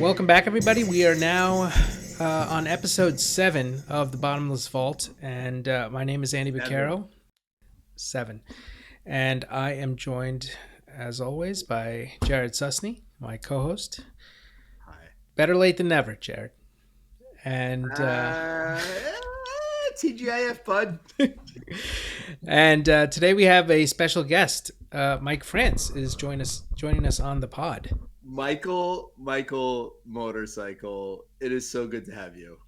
Welcome back, everybody. We are now on episode 7 of The Bottomless Vault, and my name is Andy Vaccaro. 7. And I am joined, as always, by Jared Susney, my co-host. Hi. Better late than never, Jared. And TGIF, bud. And today we have a special guest. Mike Frantz is joining us on the pod. Michael Motorcycle. It is so good to have you.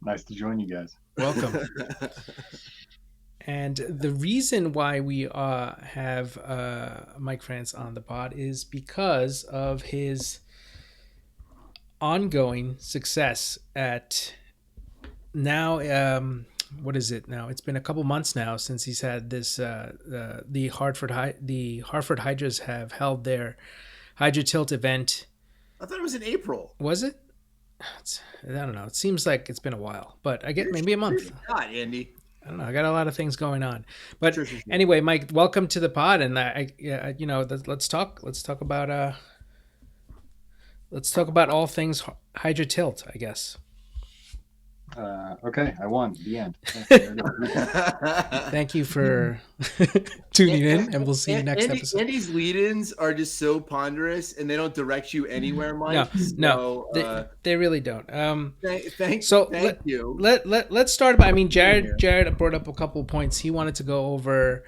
Nice to join you guys. Welcome. And the reason why we have Mike Frantz on the pod is because of his ongoing success at now. What is it now? It's been a couple months now since he's had this. The Hartford Hydras have held their Hydra Tilt event. I thought it was in April. Was it? I don't know. It seems like it's been a while, but I get maybe a month. Not Andy. I don't know. I got a lot of things going on, but anyway, Mike, welcome to the pod. And let's talk about all things Hydra Tilt, I guess. Okay, I won. The end. Thank you for tuning in, and we'll see you next episode. Andy's lead-ins are just so ponderous, and they don't direct you anywhere, Mike. No, they really don't. Thank you. Let's start by. I mean, Jared brought up a couple of points he wanted to go over,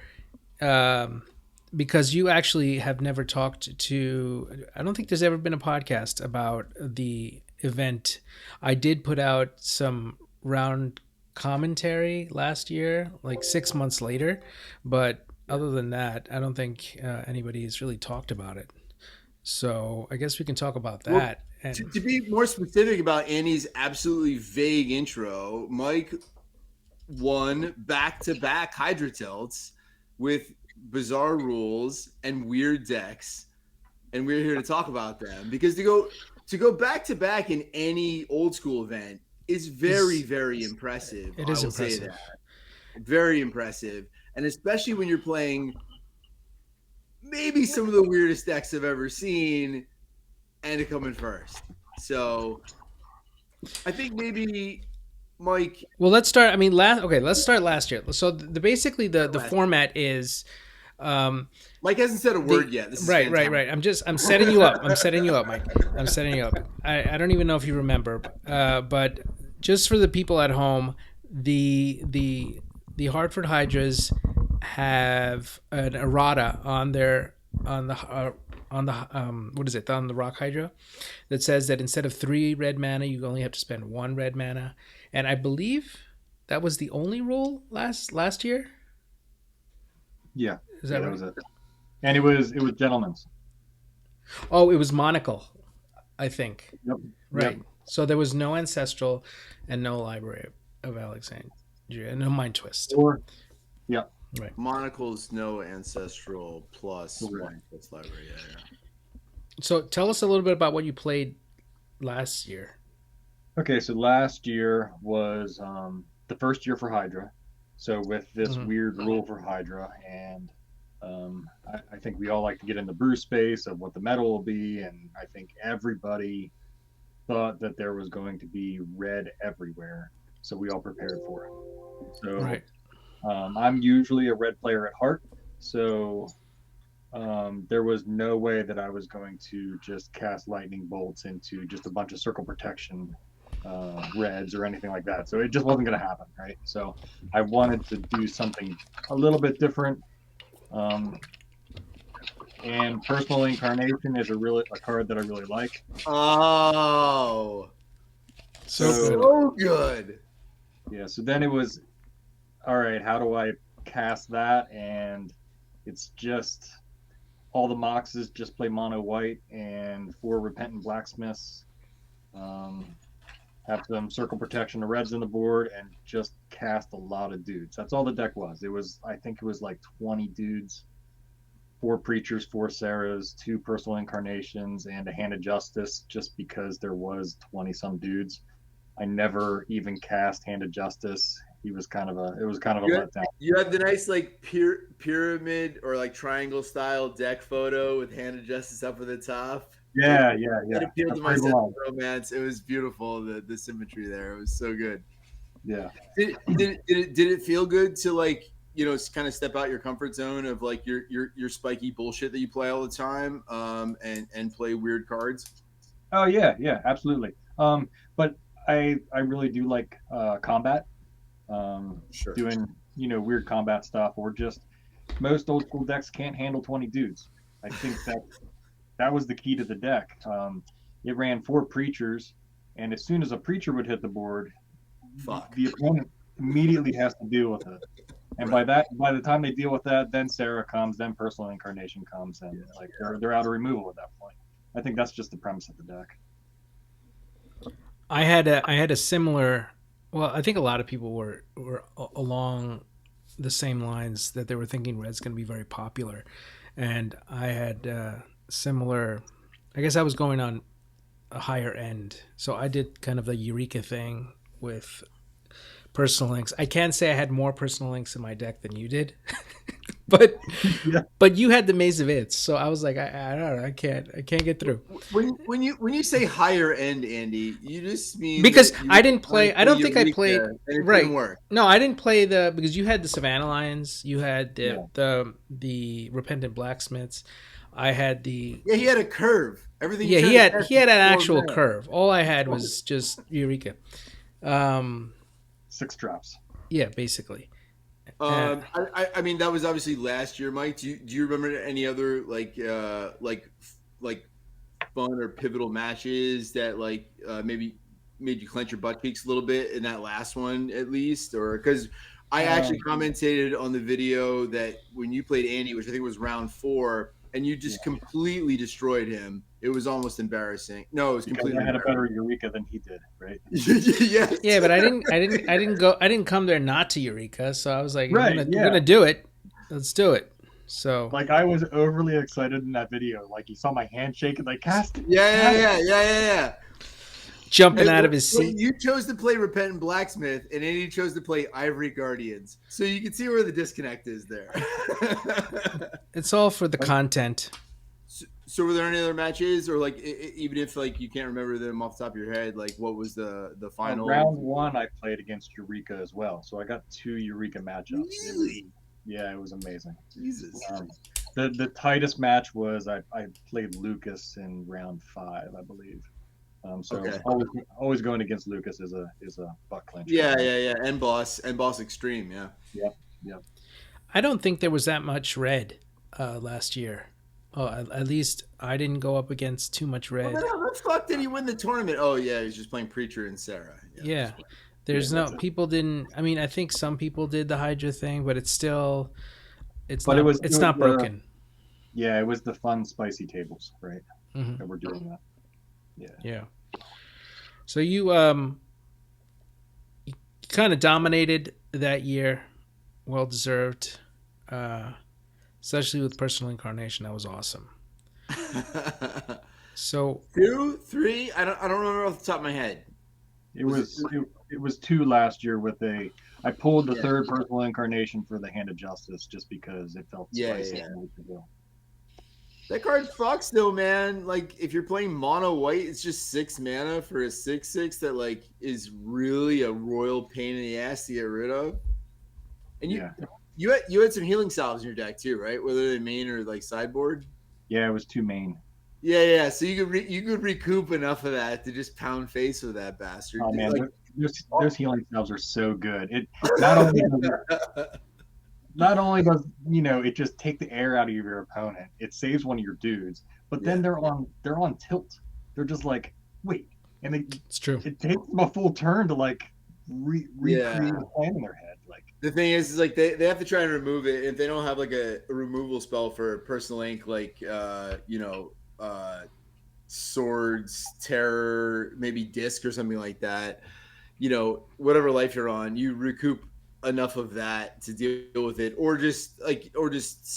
because you actually have never talked to. I don't think there's ever been a podcast about the event. I did put out some round commentary last year, like 6 months later, but other than that, I don't think anybody has really talked about it. So I guess we can talk about that. Well, to be more specific about Annie's absolutely vague intro, Mike won back-to-back Hydra Tilts with bizarre rules and weird decks, and we're here to talk about them because to go back-to-back in any old school event is very, very impressive. It is impressive. Say that. Very impressive. And especially when you're playing maybe some of the weirdest decks I've ever seen and to come in first. So I think maybe Mike. Well, let's start. I mean, let's start last year. So basically the format is. Mike hasn't said a word yet. This is right. I'm setting you up. Mike. I'm setting you up. I don't even know if you remember, but just for the people at home, the Hartford Hydras have an errata on the Rock Hydra that says that instead of 3 red mana, you only have to spend 1 red mana, and I believe that was the only rule last year. Yeah. Is that right? That was it. And it was gentlemen's. Oh, it was monocle, I think. Yep. Right. Yep. So there was no ancestral and no library of Alexandria and no mind twist. Yeah. Right. Monocle's no ancestral plus mind twist library. Yeah. So tell us a little bit about what you played last year. Okay, so last year was the first year for Hydra. So with this weird rule for Hydra, and I think we all like to get in the brew space of what the meta will be, and I think everybody thought that there was going to be red everywhere, so we all prepared for it. So right. I'm usually a red player at heart, so there was no way that I was going to just cast lightning bolts into just a bunch of circle protection reds or anything like that. So it just wasn't going to happen, right? So I wanted to do something a little bit different. And Personal Incarnation is a card that I really like. Oh, so good. Yeah. So then it was, all right, how do I cast that? And it's just all the Moxes just play mono white and 4 Repentant Blacksmiths. Have some circle protection of reds on the board and just cast a lot of dudes. That's all the deck was. I think it was like 20 dudes, 4 Preachers, 4 Sarahs, 2 Personal Incarnations, and a Hand of Justice, just because there was 20 some dudes. I never even cast Hand of Justice. It was kind of a letdown. You had the nice like pyramid or like triangle style deck photo with Hand of Justice up at the top. Yeah. It appealed to That's my pretty sense of long. romance. It was beautiful, the symmetry there. It was so good. Yeah. Did it feel good to like, kind of step out your comfort zone of like your spiky bullshit that you play all the time, and play weird cards? Oh yeah, absolutely. But I really do like combat. Sure. Doing weird combat stuff, or just most old school decks can't handle 20 dudes. I think that was the key to the deck. It ran 4 preachers, and as soon as a preacher would hit the board, Fuck. the opponent immediately has to deal with it. And Right. by the time they deal with that, then Sarah comes, then Personal Incarnation comes, and like they're out of removal at that point. I think that's just the premise of the deck. I had a similar. Well, I think a lot of people were along the same lines that they were thinking Red's going to be very popular, and I had similar. I guess I was going on a higher end, so I did kind of the Eureka thing with personal links. I can't say I had more personal links in my deck than you did, but Yeah. but you had the Maze of Its, so I was like, I don't know, I can't get through. When you say higher end, Andy, you just mean Because that you I didn't wanted play. to I don't think I Eureka played. and it Right. didn't work. No, I didn't play because you had the Savannah Lions, you had Yeah. the Repentant Blacksmiths, I had the. Yeah, he had a curve. Everything. Yeah, tried he to had test he had an was actual there. curve. All I had was just Eureka. 6 drops. Yeah, basically. I mean, that was obviously last year, Mike. Do you remember any other like fun or pivotal matches that maybe made you clench your butt cheeks a little bit in that last one at least? Or because I actually commented on the video that when you played Andy, which I think was round 4, and you just completely destroyed him. It was almost embarrassing. No, it was Because completely I had a embarrassing. better Eureka than he did, right? Yes. Yeah, but I didn't come there not to Eureka, so I was like, Right, we're yeah. gonna do it. Let's do it. So Like I was overly excited in that video. Like you saw my handshake and like cast it. Yeah. jumping And out of his seat. you chose to play Repentant Blacksmith, and Andy chose to play Ivory Guardians. So you can see where the disconnect is there. It's all for the content. So were there any other matches, or like even if like you can't remember them off the top of your head, like what was the final? Round 1, I played against Eureka as well, so I got 2 Eureka matchups. Really? It was amazing. Jesus. The tightest match was I played Lucas in round 5, I believe. So Okay. always going against Lucas is a butt clincher. Yeah. And boss extreme. Yeah. Yep. I don't think there was that much red last year. Oh, at least I didn't go up against too much red. Well, then how the fuck did he win the tournament? Oh yeah, he was just playing Preacher and Sarah. Yeah. There's people didn't. I mean, I think some people did the Hydra thing, but it's not broken. Yeah, it was the fun spicy tables, right? Mm-hmm. That we're doing that. Yeah. So you kind of dominated that year, well deserved. Especially with Personal Incarnation, that was awesome. So 2, 3, I don't remember off the top of my head. It was 2 last year with I pulled the 3rd Personal Incarnation for the Hand of Justice just because it felt spicy. Yeah. That card fucks though, man. Like if you're playing mono white, it's just 6 mana for a 6/6 that like is really a royal pain in the ass to get rid of. And you had some healing salves in your deck too, right? Whether they main or like sideboard. Yeah, it was 2 main. Yeah. So you could recoup enough of that to just pound face with that bastard. Oh man, like, those healing salves are so good. It not only does it just take the air out of your opponent, it saves one of your dudes, but then they're on tilt. They're just like, wait, and it's true. It takes them a full turn to like recreate a plan in their head. Like the thing is like they have to try and remove it. If they don't have like a removal spell for Personal Ink, like swords, terror, maybe disc or something like that, whatever life you're on, you recoup enough of that to deal with it, or just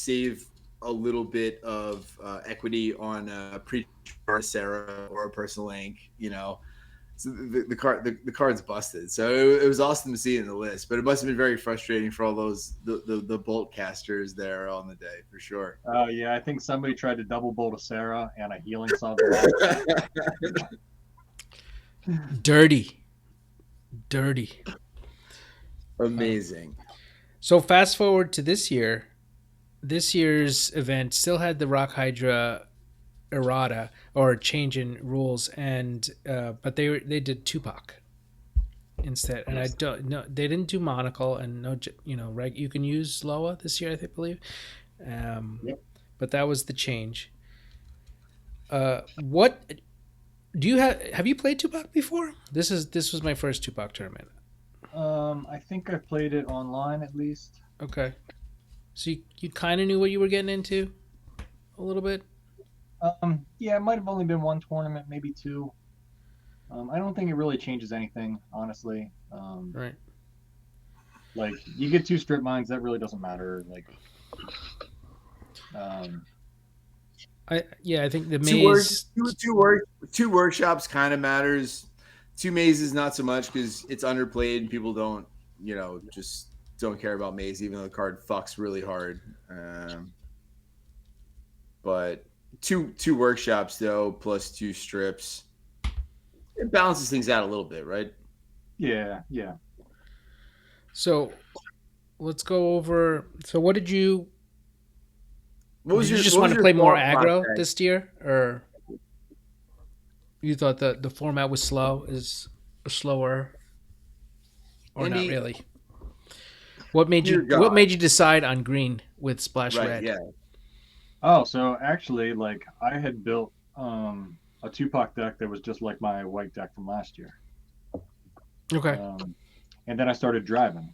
save a little bit of equity on a Preacher or a Sarah or a Personal Ink, So the card's busted. So it was awesome to see it in the list, but it must have been very frustrating for all those the bolt casters there on the day for sure. Oh yeah, I think somebody tried to double bolt a Sarah and a healing sub. Dirty. Amazing. So fast forward to this year. This year's event still had the Rock Hydra errata or change in rules, and but they did Tupac instead, and I don't know, they didn't do monocle, and no, you can use Loa this year, I believe. Yep. But that was the change. What do you have you played Tupac before? This was my first Tupac tournament. I think I've played it online at least. Okay, so you kind of knew what you were getting into a little bit. Yeah, it might have only been one tournament, maybe two. I don't think it really changes anything, honestly. Right. Like, you get 2 strip mines, that really doesn't matter. Like, I think the maze two workshops kind of matters. 2 mazes not so much because it's underplayed and people don't just don't care about maze, even though the card fucks really hard. But two workshops though, plus 2 strips, it balances things out a little bit, right? yeah. So let's go over. So what did you? Did you just want to play more aggro this year, or you thought that the format was slower, or Andy, not really? What made you decide on green with splash red? Yeah. Oh, so actually, like, I had built a Tupac deck that was just like my white deck from last year. Okay. And then I started driving.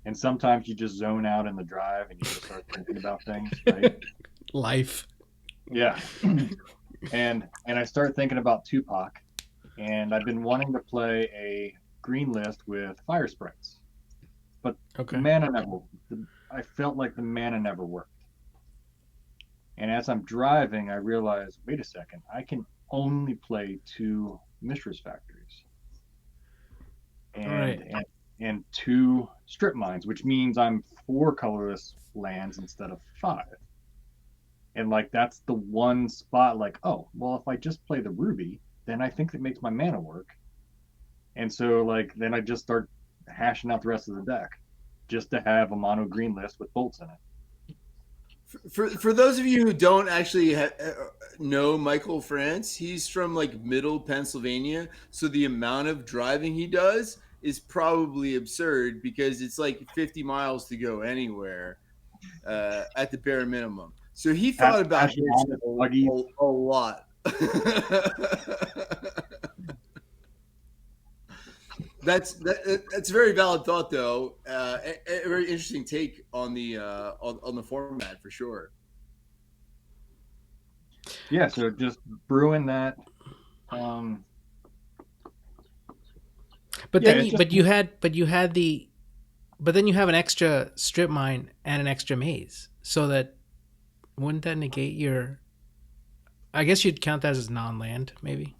And sometimes you just zone out in the drive and you just start thinking about things, right? Life. Yeah. And I started thinking about Tupac, and I've been wanting to play a green list with fire sprites. But the mana I felt like the mana never worked. And as I'm driving, I realized, wait a second, I can only play 2 Mishra's Factories. And 2 strip mines, which means I'm 4 colorless lands instead of 5. And like, that's the one spot, like, oh, well, if I just play the Ruby, then I think that makes my mana work. And so, like, then I just start hashing out the rest of the deck just to have a mono green list with bolts in it. For those of you who don't actually know Michael Frantz, he's from like middle Pennsylvania, so the amount of driving he does is probably absurd because it's like 50 miles to go anywhere at the bare minimum. So he thought about it a lot. That's a very valid thought, though. A very interesting take on the format for sure. Yeah, so just brewing that. But then you have an extra strip mine and an extra maze, so that wouldn't that negate your? I guess you'd count that as non-land, maybe.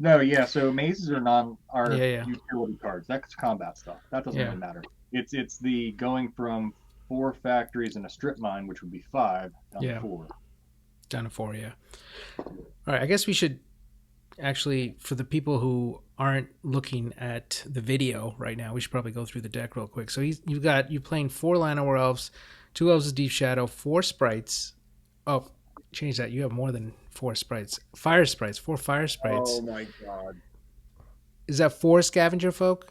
No, yeah. So mazes are utility cards. That's combat stuff. That doesn't really matter. It's the going from 4 factories and a strip mine, which would be 5, down to 4. Down to 4, yeah. All right. I guess we should actually, for the people who aren't looking at the video right now, we should probably go through the deck real quick. So you're playing 4 Llanowar elves, 2 elves of deep shadow, 4 sprites. Oh, change that. You have more than 4 sprites. 4 fire sprites. Oh my god. Is that 4 scavenger folk?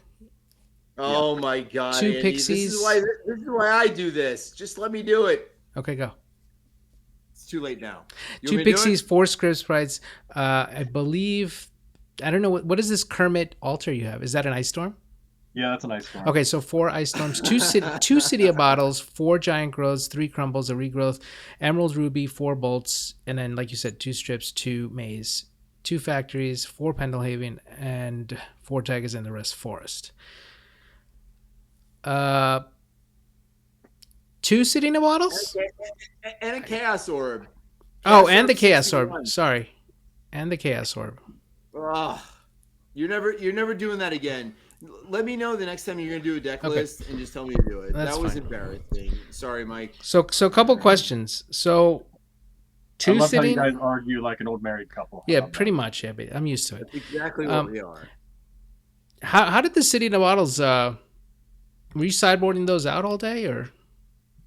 Oh my god. 2 Andy, pixies. This is why I do this. Just let me do it. Okay, go. It's too late now. 2 pixies, 4 script sprites. I believe, I don't know, what is this Kermit altar you have? Is that an ice storm? Yeah, that's an ice storm. Okay, so 4 ice storms, 2 Cydia bottles, 4 giant growths, 3 crumbles, a regrowth, emerald ruby, 4 bolts, and then, like you said, 2 strips, 2 maze, 2 factories, 4 Pendelhaven, and 4 tigers, and the rest forest. 2 Cydia bottles? And a chaos orb. And the chaos orb. Sorry. And the chaos orb. Ugh. You're never doing that again. Let me know the next time you're gonna do a deck list and just tell me to do it. That's that was fine. embarrassing. Sorry, Mike. So a couple questions. So I love sitting. how you guys argue like an old married couple. Yeah, pretty much. Yeah, but I'm used to it. That's exactly what we are. How did the City in the Bottles? Were you sideboarding those out all day, or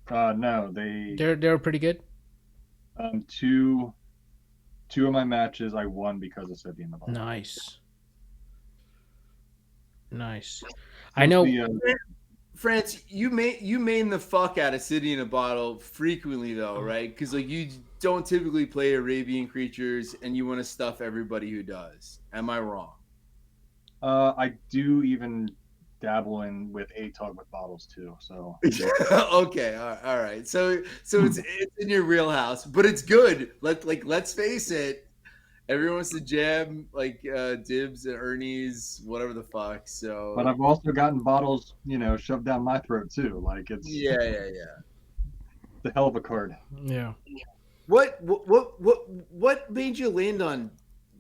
No, they were pretty good? Two of my matches I won because of City in the Bottles. Nice. I know. France, you main the fuck out of City in a Bottle frequently though, right? Because like you don't typically play Arabian creatures, and you want to stuff everybody who does. Am I wrong? I do even dabble in with ATOG with bottles too. So okay, all right. So it's in your wheelhouse, but it's good. Let's face it. Everyone wants to jam like Dibs and Ernie's, whatever the fuck. So, but I've also gotten bottles, shoved down my throat too. Like it's the hell of a card. Yeah. What made you land on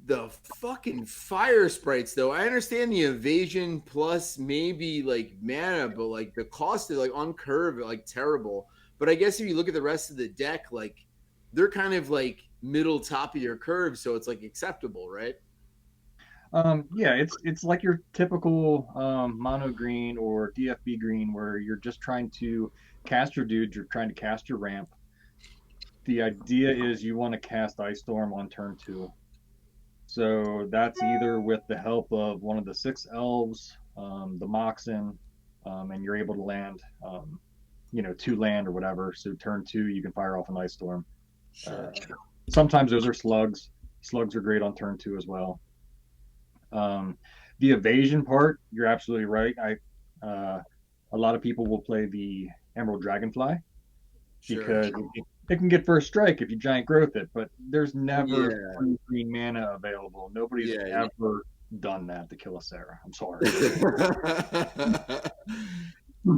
the fucking fire sprites though? I understand the evasion plus maybe like mana, but like the cost is like on curve like terrible. But I guess if you look at the rest of the deck, like they're kind of like middle top of your curve, so it's like acceptable, right? Yeah, it's like your typical mono green or DFB green where you're just trying to cast your dudes, you're trying to cast your ramp. The idea is you want to cast Ice Storm on turn 2. So that's either with the help of one of the 6 elves, the Moxen, and you're able to land 2 land or whatever. So turn 2 you can fire off an Ice Storm. Sure. Sometimes those are slugs. Slugs are great on turn 2 as well. The evasion part, you're absolutely right. A lot of people will play the Emerald Dragonfly because it can get first strike if you giant growth it, but there's never green mana available. Nobody's ever done that to kill a Sarah. I'm sorry.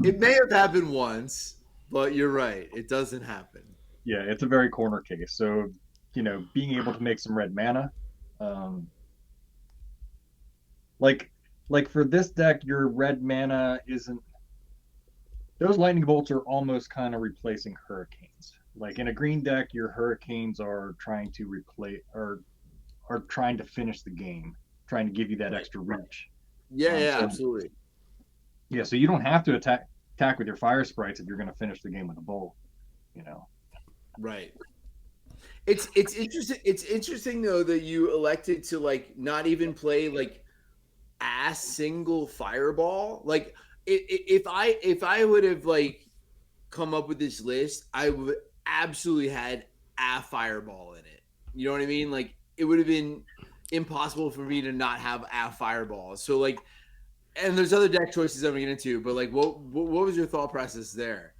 It may have happened once, but you're right. It doesn't happen. Yeah, it's a very corner case. So, being able to make some red mana, like for this deck, your red mana isn't. Those lightning bolts are almost kind of replacing hurricanes. Like in a green deck, your hurricanes are trying to replace or are trying to finish the game, trying to give you that extra reach. Yeah, absolutely. Yeah, so you don't have to attack with your fire sprites if you're going to finish the game with a bolt. Right. It's interesting. It's interesting though that you elected to like not even play like a single fireball. Like if I would have like come up with this list, I would absolutely had a fireball in it. You know what I mean? Like it would have been impossible for me to not have a fireball. So like, and there's other deck choices I'm gonna get into, but like, what was your thought process there?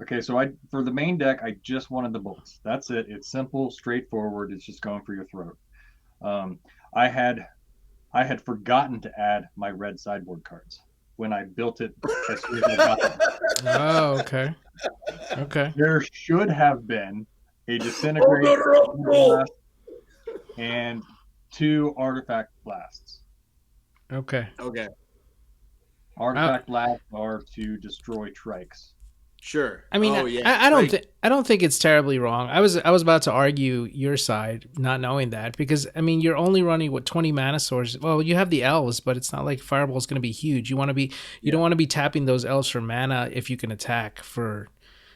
Okay, so for the main deck, I just wanted the bolts. That's it. It's simple, straightforward. It's just going for your throat. I had forgotten to add my red sideboard cards when I built it as soon as I got them. Oh, okay. Okay. There should have been a disintegrate and 2 artifact blasts. Okay. Artifact blasts are to destroy trikes. Sure. I mean, I don't think it's terribly wrong. I was about to argue your side, not knowing that, because I mean, you're only running 20 mana sources. Well, you have the elves, but it's not like Fireball is going to be huge. You don't want to be tapping those elves for mana if you can attack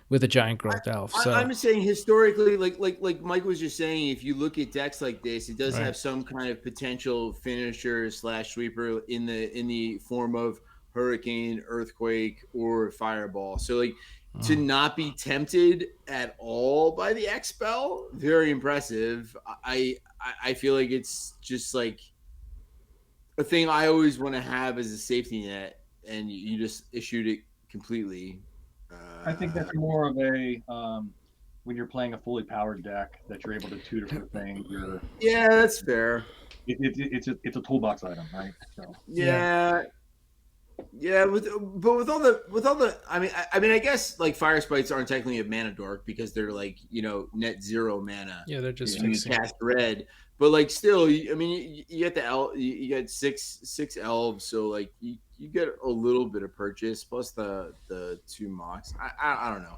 with a giant growth elf. So I'm just saying historically, like Mike was just saying, if you look at decks like this, it does have some kind of potential finisher / sweeper in the form of Hurricane, Earthquake, or Fireball. So like to not be tempted at all by the X-Spell, very impressive. I feel like it's just like a thing I always want to have as a safety net, and you just issued it completely. I think that's more of a when you're playing a fully powered deck that you're able to tutor for things. Yeah, that's fair. It's a toolbox item, right? So. Yeah, but with all the, I mean, I guess like fire sprites aren't technically a mana dork because they're like net 0 mana. Yeah, they're just you cast red. But like still, I mean, you get you get six elves, so like you get a little bit of purchase plus the 2 mocks. I don't know.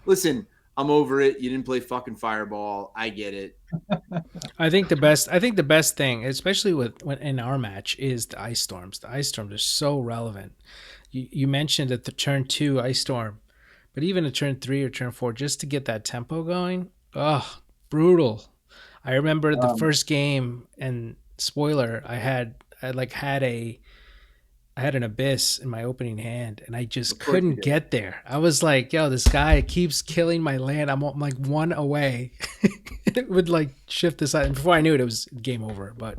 Listen, I'm over it. You didn't play fucking Fireball. I get it. I think the best thing, especially when in our match, is the ice storms. The ice storms are so relevant. You mentioned at the turn 2 ice storm, but even a turn 3 or turn 4, just to get that tempo going, brutal. I remember the first game, and spoiler, I had an abyss in my opening hand, and I just couldn't get there. I was like, yo, this guy keeps killing my land. I'm like 1 away. It would like shift this side. And before I knew it, it was game over. But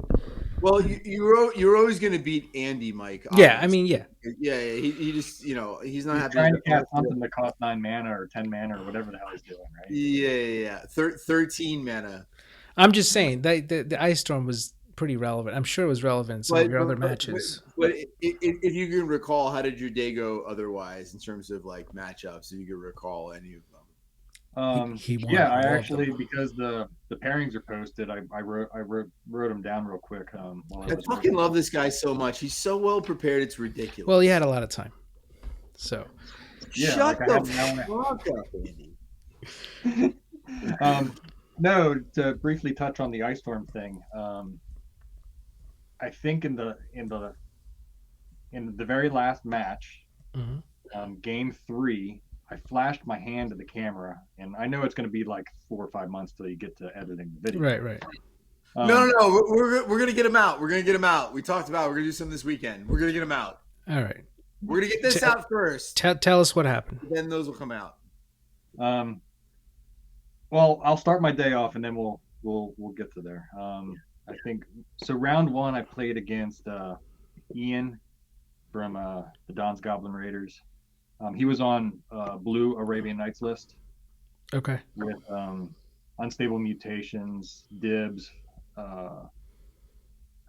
well, you're always going to beat Andy, Mike. Obviously. Yeah, I mean, yeah. He just, he's not happy. Trying to cast something that costs 9 mana or 10 mana or whatever the hell he's doing, right? Yeah. 13 mana. I'm just saying the Ice Storm was pretty relevant. I'm sure it was relevant in some of your other matches. But if you can recall, how did your day go otherwise in terms of like matchups? If you can recall any of them? He won I actually, because the pairings are posted, I wrote them down real quick. I fucking love this guy so much. He's so well prepared. It's ridiculous. Well, he had a lot of time. So shut the fuck up, Andy. No, to briefly touch on the Ice Storm thing. I think in the very last match, game 3, I flashed my hand to the camera, and I know it's going to be like 4 or 5 months till you get to editing the video. Right. No. We're gonna get him out. We're gonna get him out. We talked about we're gonna do something this weekend. We're gonna get him out. All right. We're gonna get this out first. Tell us what happened. Then those will come out. Well, I'll start my day off, and then we'll get to there. I think so. Round 1, I played against Ian from the Don's Goblin Raiders. He was on blue Arabian Nights list. Okay. With unstable mutations, dibs. I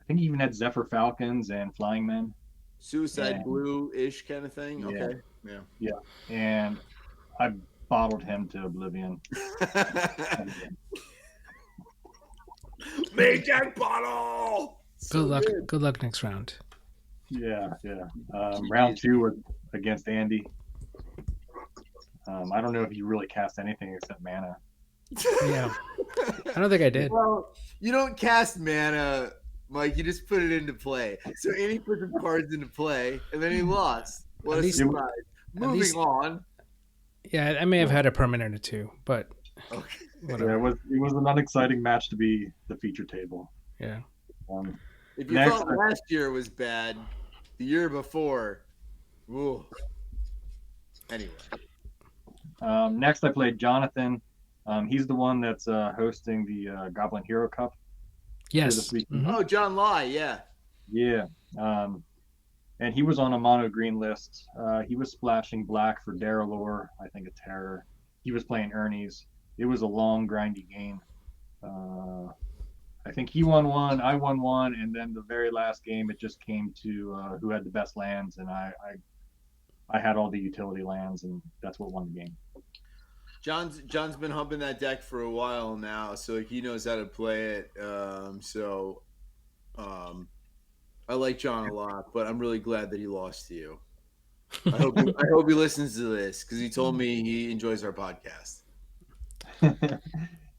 think he even had Zephyr Falcons and Flying Men. Suicide blue-ish kind of thing. Yeah, okay. Yeah. And I bottled him to oblivion. Make that bottle. Good luck next round. Yeah. Round 2 was against Andy. I don't know if you really cast anything except mana. Yeah, I don't think I did. Well, you don't cast mana, Mike. You just put it into play. So Andy put some cards into play, and then he lost. What a surprise! Moving on. Yeah, I may have had a permanent or 2, but okay. Yeah, it was an unexciting match to be the feature table. Yeah. If you thought last year was bad, the year before, woo. Anyway. Next, I played Jonathan. He's the one that's hosting the Goblin Hero Cup. Yes. This week. Mm-hmm. Oh, John Lai, yeah. Yeah. And he was on a mono green list. He was splashing black for Daralore, I think a terror. He was playing Ernie's. It was a long, grindy game. I think he won 1, I won 1, and then the very last game, it just came to who had the best lands, and I had all the utility lands, and that's what won the game. John's been humping that deck for a while now, so he knows how to play it. I like John a lot, but I'm really glad that he lost to you. I hope he listens to this because he told me he enjoys our podcast.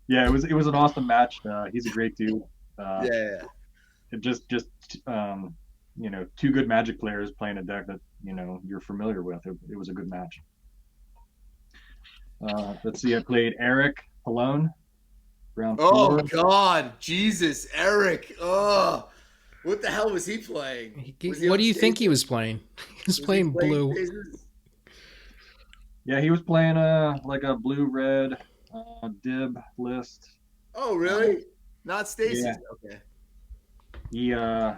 Yeah, it was an awesome match. He's a great dude. Yeah. It just 2 good Magic players playing a deck that you're familiar with. It was a good match. Let's see. I played Eric alone. Round 4. Oh God, Jesus, Eric. Oh, what the hell was he playing? What do you think he was playing? He was playing blue. Yeah, he was playing like a blue-red dib list. Oh, really? Not Stacy's. Yeah. Okay.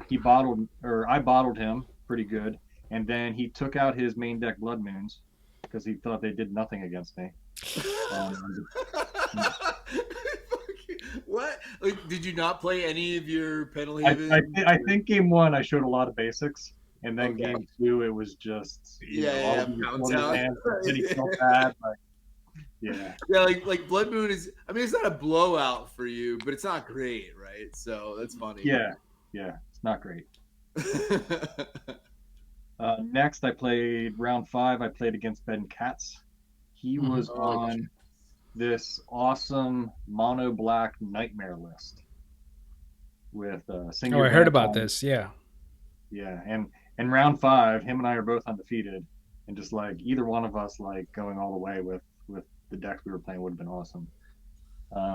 He bottled, or I bottled him pretty good, and then he took out his main deck Blood Moons because he thought they did nothing against me. What? Like, did you not play any of your penalty? I think game 1 I showed a lot of basics, and then game 2 it was just Then he felt bad. Yeah. Yeah, like Blood Moon is. I mean, it's not a blowout for you, but it's not great, right? So that's funny. Yeah. It's not great. Next, I played round 5. I played against Ben Katz. He was on this awesome mono black nightmare list with Singer. I heard about this. Yeah. Yeah, and in round 5, him and I are both undefeated, and just like either one of us like going all the way with the decks we were playing would have been awesome.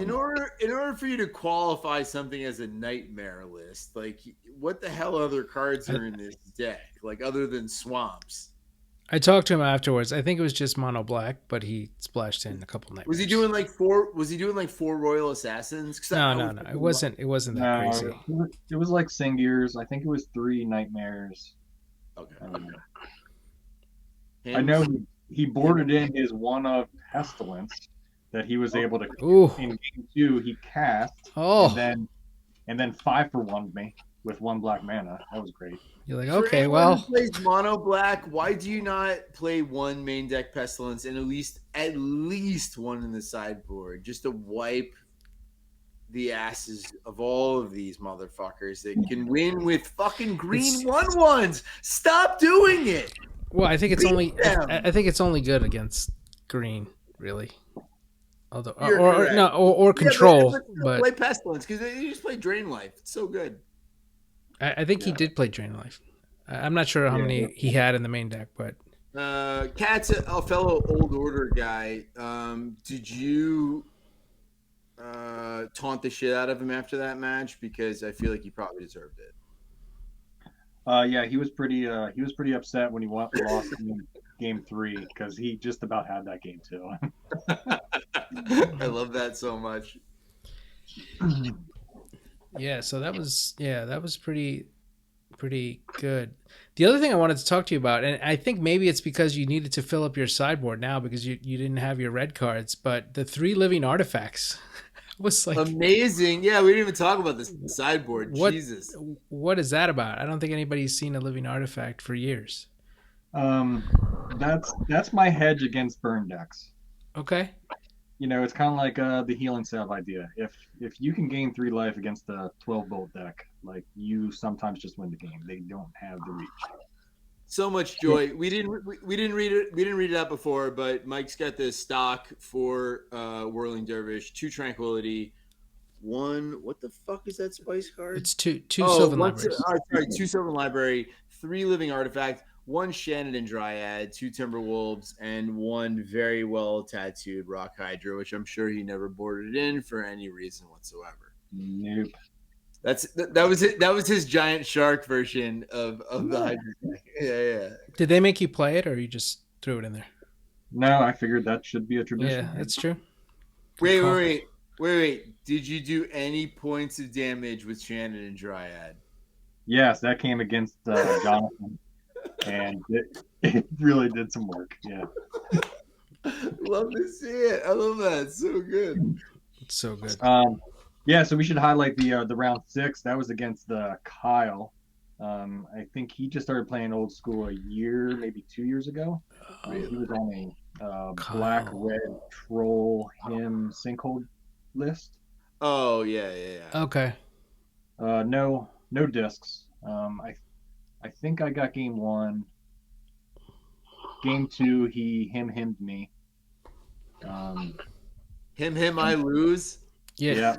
In order for you to qualify something as a nightmare list, like what the hell other cards are in this deck, like other than swamps? I talked to him afterwards. I think it was just mono black, but he splashed in a couple nightmares. Was he doing like 4? Was he doing like 4 Royal Assassins? No. It wasn't that crazy. It was like Singers. I think it was 3 nightmares. Okay. I know he boarded in his one of Pestilence that he was able to. Ooh. In game 2, he cast. And then 5-for-1 me with 1 black mana. That was great. You're like, okay, well. Who plays mono black, why do you not play 1 main deck Pestilence and at least 1 in the sideboard just to wipe the asses of all of these motherfuckers that can win with fucking green 1/1s? Stop doing it. Well, I think it's only good against green, really. Although or control, but play Pestilence because you just play Drain Life. It's so good. I think he did play Drain Life. I'm not sure how many he had in the main deck, but Cat's a fellow Old Order guy. Did you taunt the shit out of him after that match? Because I feel like he probably deserved it. Yeah, he was pretty upset when he lost in game 3 because he just about had that game too. I love that so much. Yeah, so that was pretty good. The other thing I wanted to talk to you about, and I think maybe it's because you needed to fill up your sideboard now because you didn't have your red cards, but the 3 living artifacts was like amazing. Yeah, we didn't even talk about this sideboard. Jesus. What is that about? I don't think anybody's seen a living artifact for years. That's my hedge against burn decks. Okay. You know, it's kind of like the healing salve idea. If you can gain 3 life against a 12-bolt deck, like you sometimes just win the game. They don't have the reach. So much joy. We didn't read it. We didn't read it out before, but Mike's got this stock for Whirling Dervish, 2 Tranquility, 1. What the fuck is that spice card? It's two Sylvan Libraries. Sorry, 2 Sylvan Library, 3 Living Artifact, 1 Shannon Dryad, 2 Timberwolves, and 1 very well tattooed Rock Hydra, which I'm sure he never boarded in for any reason whatsoever. Nope. That was it. That was his giant shark version of the Hydra deck. Yeah. Did they make you play it, or you just threw it in there? No, I figured that should be a tradition. Yeah, that's true. Wait. Did you do any points of damage with Shannon and Dryad? Yes, that came against Jonathan. And it really did some work. Yeah. Love to see it. I love that. It's so good. It's so good. Yeah, so we should highlight the round 6. That was against Kyle. I think he just started playing old school a year, maybe 2 years ago. He was on a black red troll him sinkhole list. Oh yeah. Okay. No discs. I think I got game 1. Game 2, he himmed me. I lose. Yeah.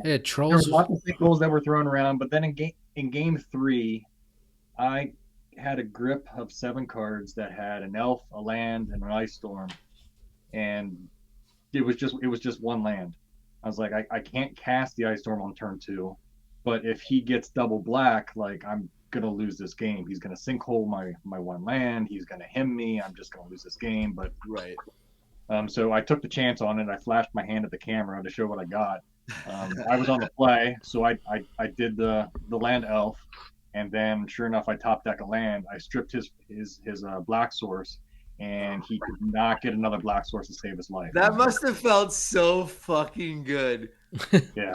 Yeah, trolls. There were lots of sinkholes that were thrown around, but then in game 3, I had a grip of 7 cards that had an elf, a land, and an ice storm, and it was just 1 land. I was like, I can't cast the ice storm on turn 2, but if he gets double black, like I'm gonna lose this game. He's gonna sinkhole my 1 land. He's gonna him me. I'm just gonna lose this game. But right. So I took the chance on it. I flashed my hand at the camera to show what I got. I was on the play, so I did the land elf, and then sure enough, I top deck a land. I stripped his black source, and he could not get another black source to save his life. That must have felt so fucking good. Yeah.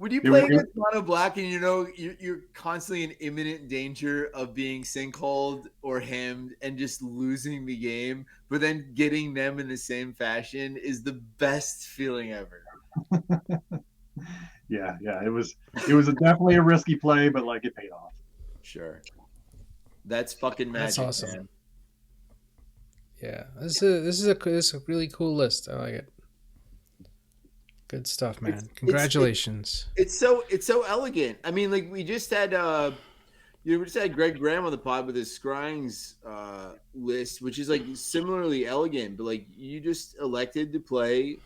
When you play against mono black and you know you're constantly in imminent danger of being sinkhole or hemmed and just losing the game, but then getting them in the same fashion is the best feeling ever. Yeah. It was definitely a risky play, but like it paid off. Sure. That's fucking magic. That's awesome. Man. Yeah, this is a really cool list. I like it. Good stuff, man. Congratulations. It's so elegant. I mean, like we just had Greg Graham on the pod with his Scrying's list, which is like similarly elegant, but like you just elected to play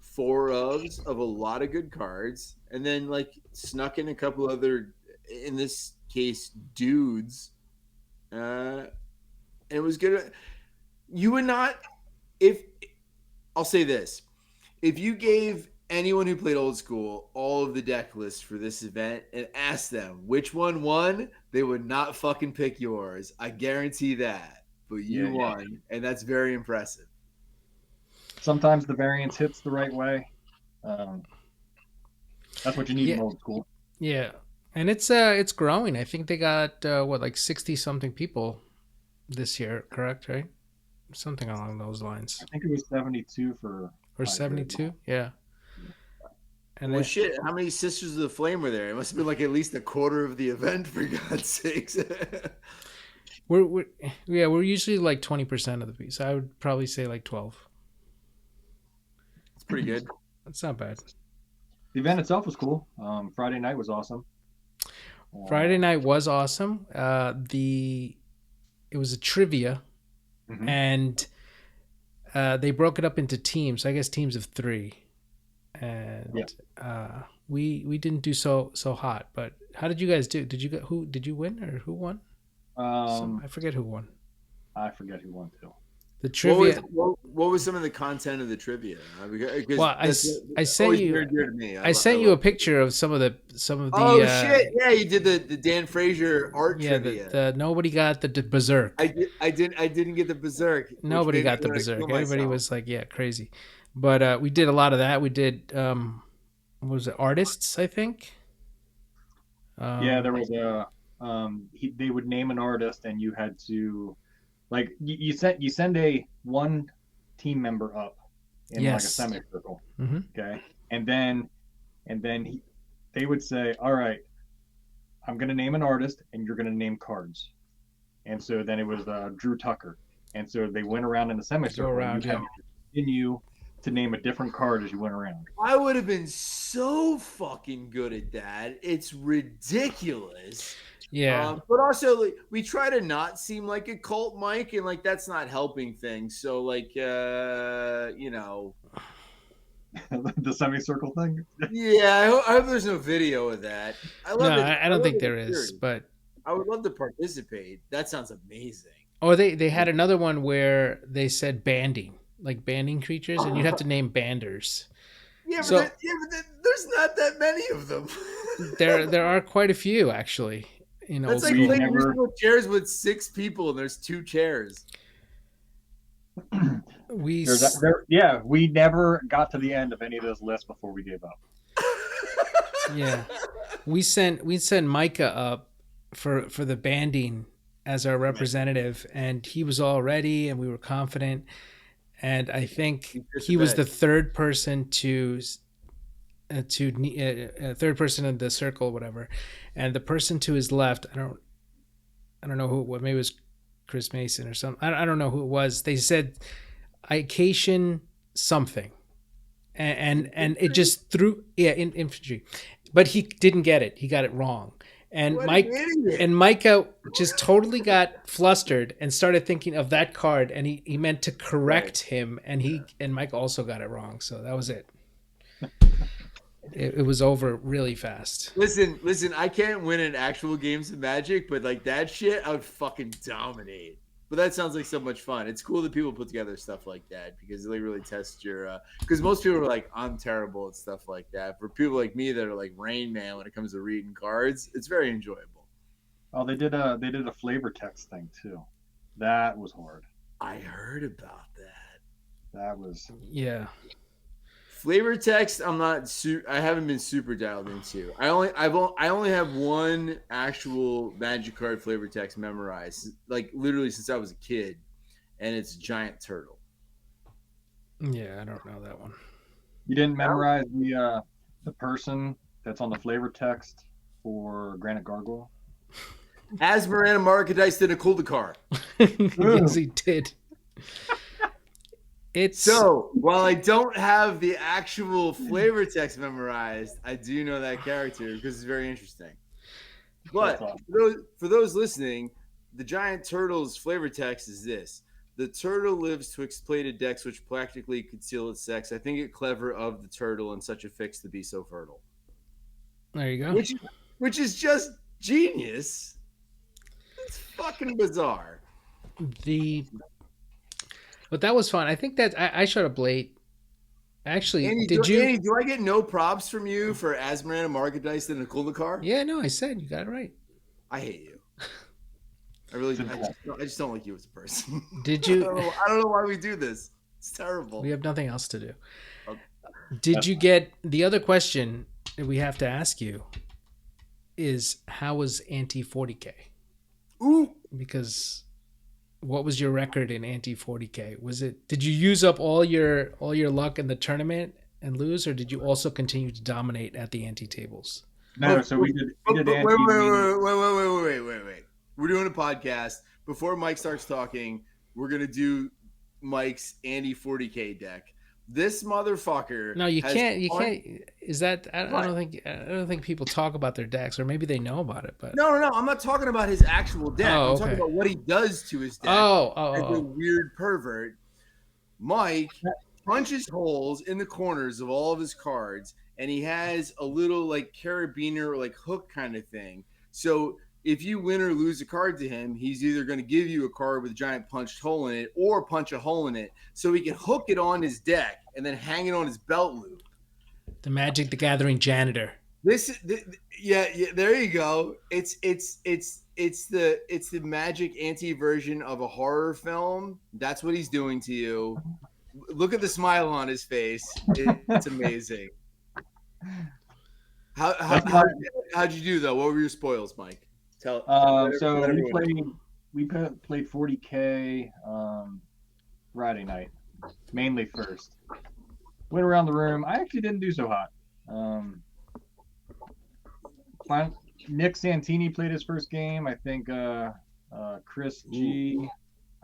4 ofs of a lot of good cards, and then like snuck in a couple other, in this case, dudes. And it was good. You would not, if I'll say this, if you gave anyone who played old school all of the deck lists for this event and asked them which one won, they would not fucking pick yours. I guarantee that. But you won, and that's very impressive. Sometimes the variance hits the right way. That's what you need in old school. Yeah, and it's growing. I think they got like 60 something people this year, correct? Right, something along those lines. I think it was 72 for. Or 72, yeah. And well, shit, how many Sisters of the Flame were there? It must have been like at least a quarter of the event, for God's sakes. we're usually like 20% of the piece. I would probably say like 12. It's pretty good. That's not bad. The event itself was cool. Friday night was awesome. Friday night was awesome. It was a trivia, and they broke it up into teams. I guess teams of 3, and we didn't do so hot. But how did you guys do? Did you win, or who won? I forget who won. I forget who won too. The trivia. What was some of the content of the trivia? Well, I sent you. I sent you a picture of some of the. Oh shit! Yeah, you did the Dan Frazier art trivia. The nobody got the Berserk. I didn't get the Berserk. Nobody got the Berserk. Everybody was like, yeah, crazy. But we did a lot of that. We did what was it, artists? I think. There was a. They would name an artist, and you had to. Like you send one team member up in like a semicircle, okay, and then they would say, "All right, I'm going to name an artist, and you're going to name cards." And so then it was Drew Tucker, and so they went around in the semicircle. And you had to continue to name a different card as you went around. I would have been so fucking good at that. It's ridiculous. Yeah, but also like, we try to not seem like a cult, Mike, and like that's not helping things. So like, the semicircle thing. Yeah, I hope there's no video of that. I don't think there is, but I would love to participate. That sounds amazing. Oh, they had another one where they said banding, like banding creatures, and you'd have to name banders. Yeah, but there's not that many of them. there are quite a few actually. That's like playing musical chairs with 6 people and there's 2 chairs. We never got to the end of any of those lists before we gave up. Yeah, we sent Micah up for the banding as our representative, and he was all ready, and we were confident. And I think he was the third person third person in the circle, whatever, and the person to his left, I don't know who. Maybe it was Chris Mason or something. I don't know who it was. They said Icatian something, and it just threw in infantry, but he didn't get it. He got it wrong. And Micah just totally got flustered and started thinking of that card, and he meant to correct him, and Mike also got it wrong. So that was it. It was over really fast. Listen, I can't win in actual games of Magic, but like that shit, I would fucking dominate. But that sounds like so much fun. It's cool that people put together stuff like that because they really test your. Because most people are like, I'm terrible at stuff like that. For people like me that are like Rain Man when it comes to reading cards, it's very enjoyable. Oh, they did a flavor text thing too. That was hard. I heard about that. That was Flavor text, I haven't been super dialed into. I only have one actual Magic card flavor text memorized, like literally since I was a kid, and it's giant turtle. Yeah, I don't know that one. You didn't memorize the person that's on the flavor text for Granite Gargoyle? Asmarana Markadice did a Kuldakar. Yes, he did. So while I don't have the actual flavor text memorized, I do know that character because it's very interesting. But awesome. For those listening, the giant turtle's flavor text is this: the turtle lives to exploited decks which practically conceal its sex. I think it clever of the turtle in such a fix to be so fertile. There you go. Which is just genius. It's fucking bizarre. But that was fun. I think that I showed up late. Actually, Andy, do I get no props from you for Asmarana Markadice and a Kuldakar? Yeah, no, I said you got it right. I hate you. I just don't like you as a person. Did you? I don't know why we do this. It's terrible. We have nothing else to do. Okay. Did you get the other question that we have to ask you? Is how was Ante 40K? Ooh, because what was your record in Ante 40K? Did you use up all your luck in the tournament and lose, or did you also continue to dominate at the ante tables? No, so we did wait. We're doing a podcast. Before Mike starts talking, we're gonna do Mike's Ante 40K deck. This motherfucker. No, you can't. Is that? I don't think people talk about their decks, or maybe they know about it. But no. I'm not talking about his actual deck. I'm talking about what he does to his deck. As a weird pervert. Mike punches holes in the corners of all of his cards, and he has a little like carabiner or like hook kind of thing. So if you win or lose a card to him, he's either going to give you a card with a giant punched hole in it or punch a hole in it so he can hook it on his deck and then hang it on his belt loop. The Magic the Gathering janitor. Yeah, there you go. It's the Magic Ante version of a horror film. That's what he's doing to you. Look at the smile on his face. It's amazing. How'd you do though? What were your spoils, Mike? So we played 40K Friday night, mainly first. Went around the room. I actually didn't do so hot. Nick Santini played his first game. I think Chris G.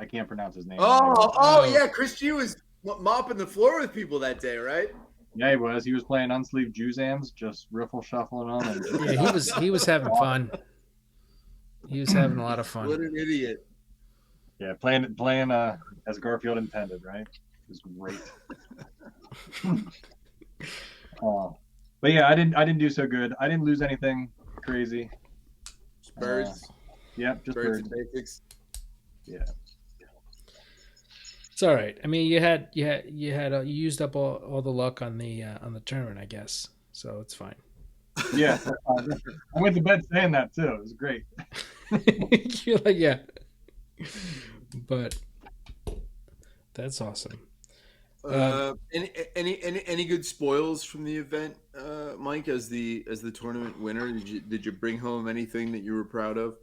I can't pronounce his name. Yeah, Chris G was mopping the floor with people that day, right? Yeah, he was. He was playing unsleeved Juzams, just riffle shuffling on them. Yeah, he was having fun. He was having a lot of fun. What an idiot! Yeah, playing as Garfield intended, right? It was great. But yeah, I didn't do so good. I didn't lose anything crazy. Birds. Yep, just birds. Basics. Yeah. It's all right. I mean, you used up all the luck on the tournament, I guess. So it's fine. Yeah, I went to bed saying that too. It was great. You're like, yeah, but that's awesome. Any good spoils from the event, Mike? As the tournament winner, did you bring home anything that you were proud of?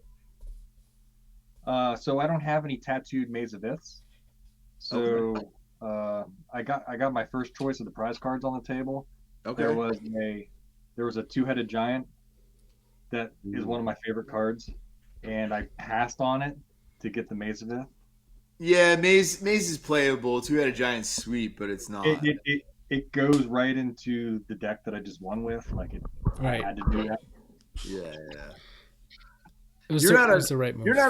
So I don't have any tattooed Maze of Iths. So I got my first choice of the prize cards on the table. Okay. There was a two-headed giant that is one of my favorite cards, and I passed on it to get the Maze of Ith. Yeah, Maze is playable. Two-headed giant sweet, but it's not. It goes right into the deck that I just won with. Like I had to do that. Yeah. You're not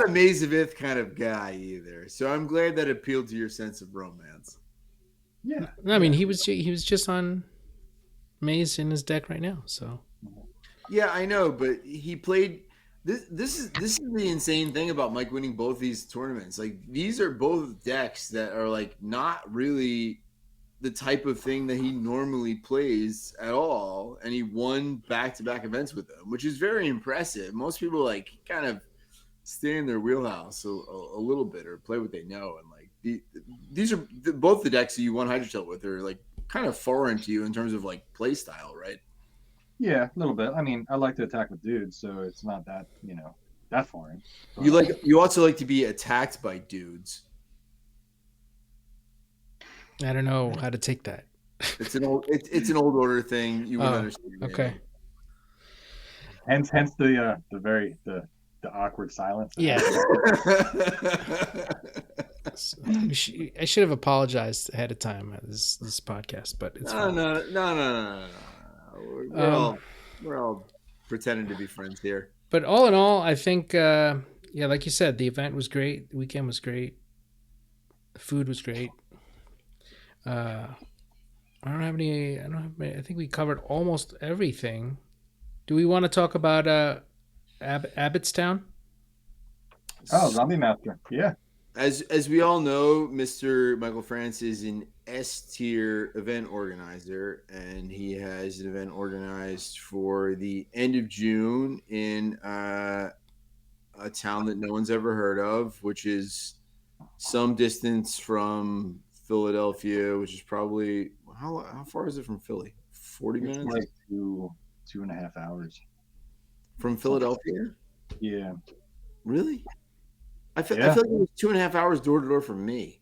a Maze of Ith kind of guy either. So I'm glad that appealed to your sense of romance. Yeah. I mean, he was just on Maze in his deck right now. So. Yeah, I know, but he played. This is the insane thing about Mike winning both these tournaments. Like these are both decks that are like not really the type of thing that he normally plays at all, and he won back-to-back events with them, which is very impressive. Most people like kind of stay in their wheelhouse a little bit or play what they know, and like these are both the decks that you won Hydra Tilt with are like kind of foreign to you in terms of like play style, right? Yeah, a little bit. I mean, I like to attack with dudes, so it's not that, that foreign. You also like to be attacked by dudes. I don't know how to take that. It's an old order thing. You wouldn't understand. Okay. Hence the awkward silence. Yeah. I should have apologized ahead of time at this podcast, but it's fine. No. We're all pretending to be friends here. But all in all, I think, like you said, the event was great. The weekend was great. The food was great. I don't have any. I think we covered almost everything. Do we want to talk about Abbottstown? Oh, Zombie Master. Yeah. As we all know, Mr. Michael Frantz is an S-tier event organizer, and he has an event organized for the end of June in a town that no one's ever heard of, which is some distance from Philadelphia, which is probably how far is it from Philly? 40 minutes? Like 2.5 hours. From Philadelphia? Yeah. Really? I feel like it was 2.5 hours door to door for me.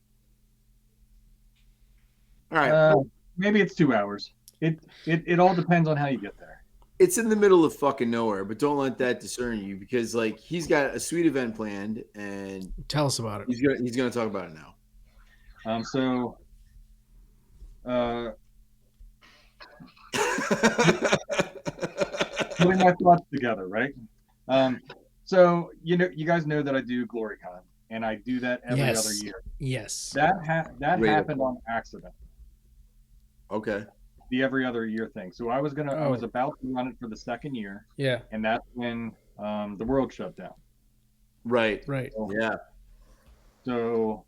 All right. Maybe it's 2 hours. It all depends on how you get there. It's in the middle of fucking nowhere, but don't let that discern you, because like he's got a sweet event planned, and tell us about it. He's gonna talk about it now. Putting my thoughts together, right? So you guys know that I do GloryCon, and I do that every other year. Yes. That happened on accident. Okay. The every other year thing. So I was about to run it for the second year. Yeah. And that's when the world shut down. Right. So, yeah. So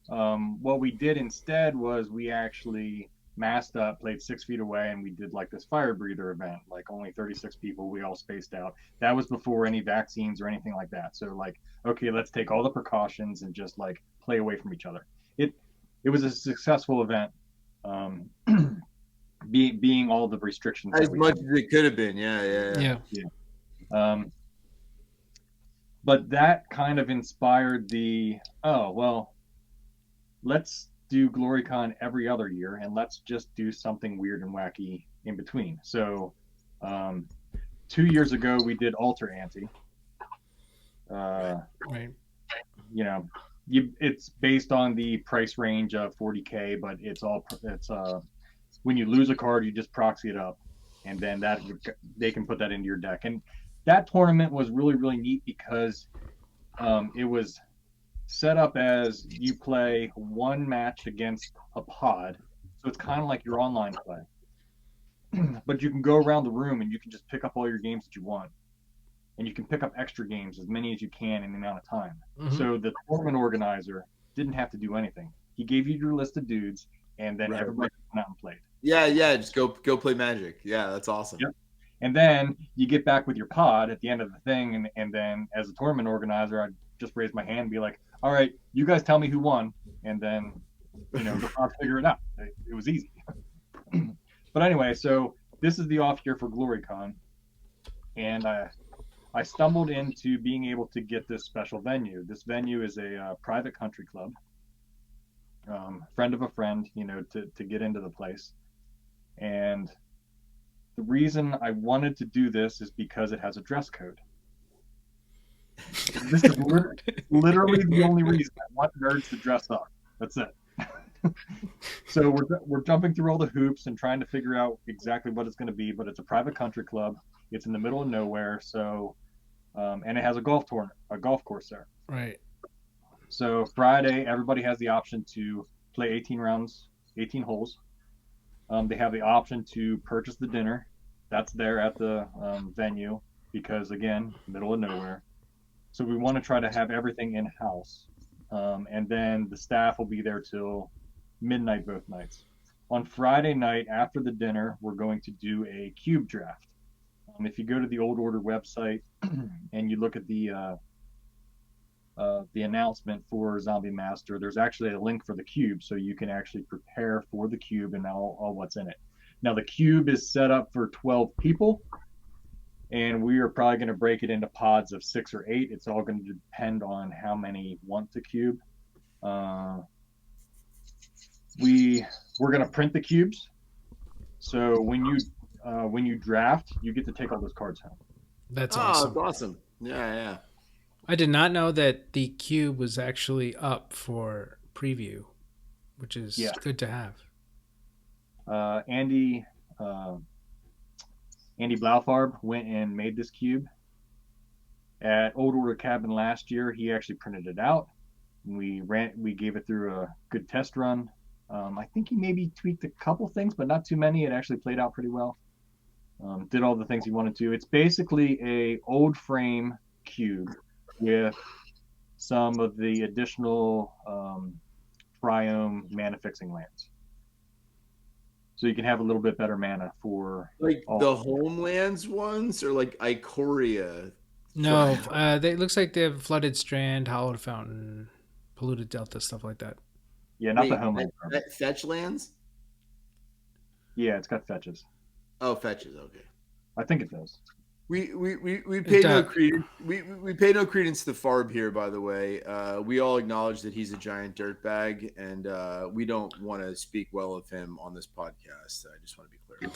what we did instead was we actually masked up, played 6 feet away, and we did like this fire breather event, like only 36 people, we all spaced out. That was before any vaccines or anything like that. So like, okay, let's take all the precautions and just like play away from each other. It was a successful event, being all the restrictions as much as it could have been. Yeah. But that kind of inspired let's do GloryCon every other year, and let's just do something weird and wacky in between. So 2 years ago we did Alter Ante. Right. It's based on the price range of 40K, but it's when you lose a card, you just proxy it up, and then they can put that into your deck. And that tournament was really, really neat because it was set up as you play one match against a pod, so it's kind of like your online play. But you can go around the room and you can just pick up all your games that you want, and you can pick up extra games, as many as you can in the amount of time. Mm-hmm. So the tournament organizer didn't have to do anything. He gave you your list of dudes, and then everybody went out and played. Yeah, just go play Magic. Yeah, that's awesome. Yep. And then you get back with your pod at the end of the thing, and then as a tournament organizer, I'd just raise my hand and be like, all right, you guys tell me who won, and then the pods figure it out. It was easy. But anyway, so this is the off year for GloryCon, and I stumbled into being able to get this special venue. This venue is a private country club, friend of a friend, to get into the place. And the reason I wanted to do this is because it has a dress code. This is literally the only reason I want nerds to dress up. That's it. So we're jumping through all the hoops and trying to figure out exactly what it's going to be, but it's a private country club. It's in the middle of nowhere, so and it has a golf course there. Right. So Friday, everybody has the option to play 18 rounds, 18 holes. They have the option to purchase the dinner. That's there at the venue because, again, middle of nowhere. So we want to try to have everything in-house. And then the staff will be there till midnight both nights. On Friday night, after the dinner, we're going to do a cube draft. If you go to the Old Order website and you look at the the announcement for Zombie Master, there's actually a link for the cube, so you can actually prepare for the cube and all what's in it. Now the cube is set up for 12 people, and we are probably going to break it into pods of 6 or 8. It's all going to depend on how many want the cube. We're going to print the cubes, so when you draft, you get to take all those cards home. That's awesome. That's awesome. Yeah. I did not know that the cube was actually up for preview, which is good to have. Andy Blaufarb went and made this cube at Old Order Cabin last year. He actually printed it out. We gave it through a good test run. I think he maybe tweaked a couple things, but not too many. It actually played out pretty well. Did all the things he wanted to. It's basically a old frame cube with some of the additional Triome mana fixing lands. So you can have a little bit better mana for like the Homelands ones, or like Ikoria. No, it looks like they have Flooded Strand, Hallowed Fountain, Polluted Delta, stuff like that. Yeah, not the Homelands. Fetch lands? Yeah, it's got fetches. Oh, fetches. Okay. I think it does. We pay no credence. We pay no credence to Farb here. By the way, we all acknowledge that he's a giant dirtbag, and we don't want to speak well of him on this podcast. I just want to be clear.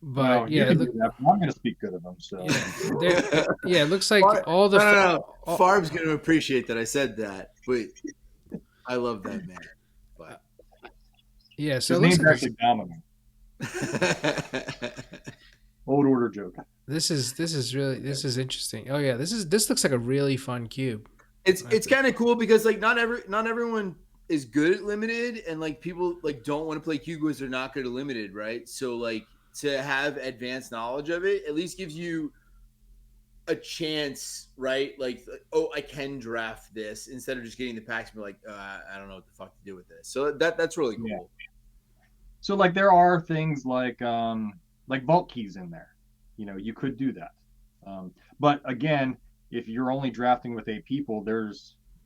But I'm going to speak good of him. So it looks like all the Farb's going to appreciate that I said that, but I love that man. But yeah, so his name's actually Domino. Old Order joke. This is interesting. Oh yeah, this looks like a really fun cube. It's kind of cool because like not everyone is good at limited, and like people like don't want to play cube because they're not good at limited, right? So like to have advanced knowledge of it at least gives you a chance, right? Like, oh, I can draft this instead of just getting the packs and be like, I don't know what the fuck to do with this. So that's really cool. Yeah. So like there are things like vault keys in there. You know, you could do that. But again, if you're only drafting with 8 people,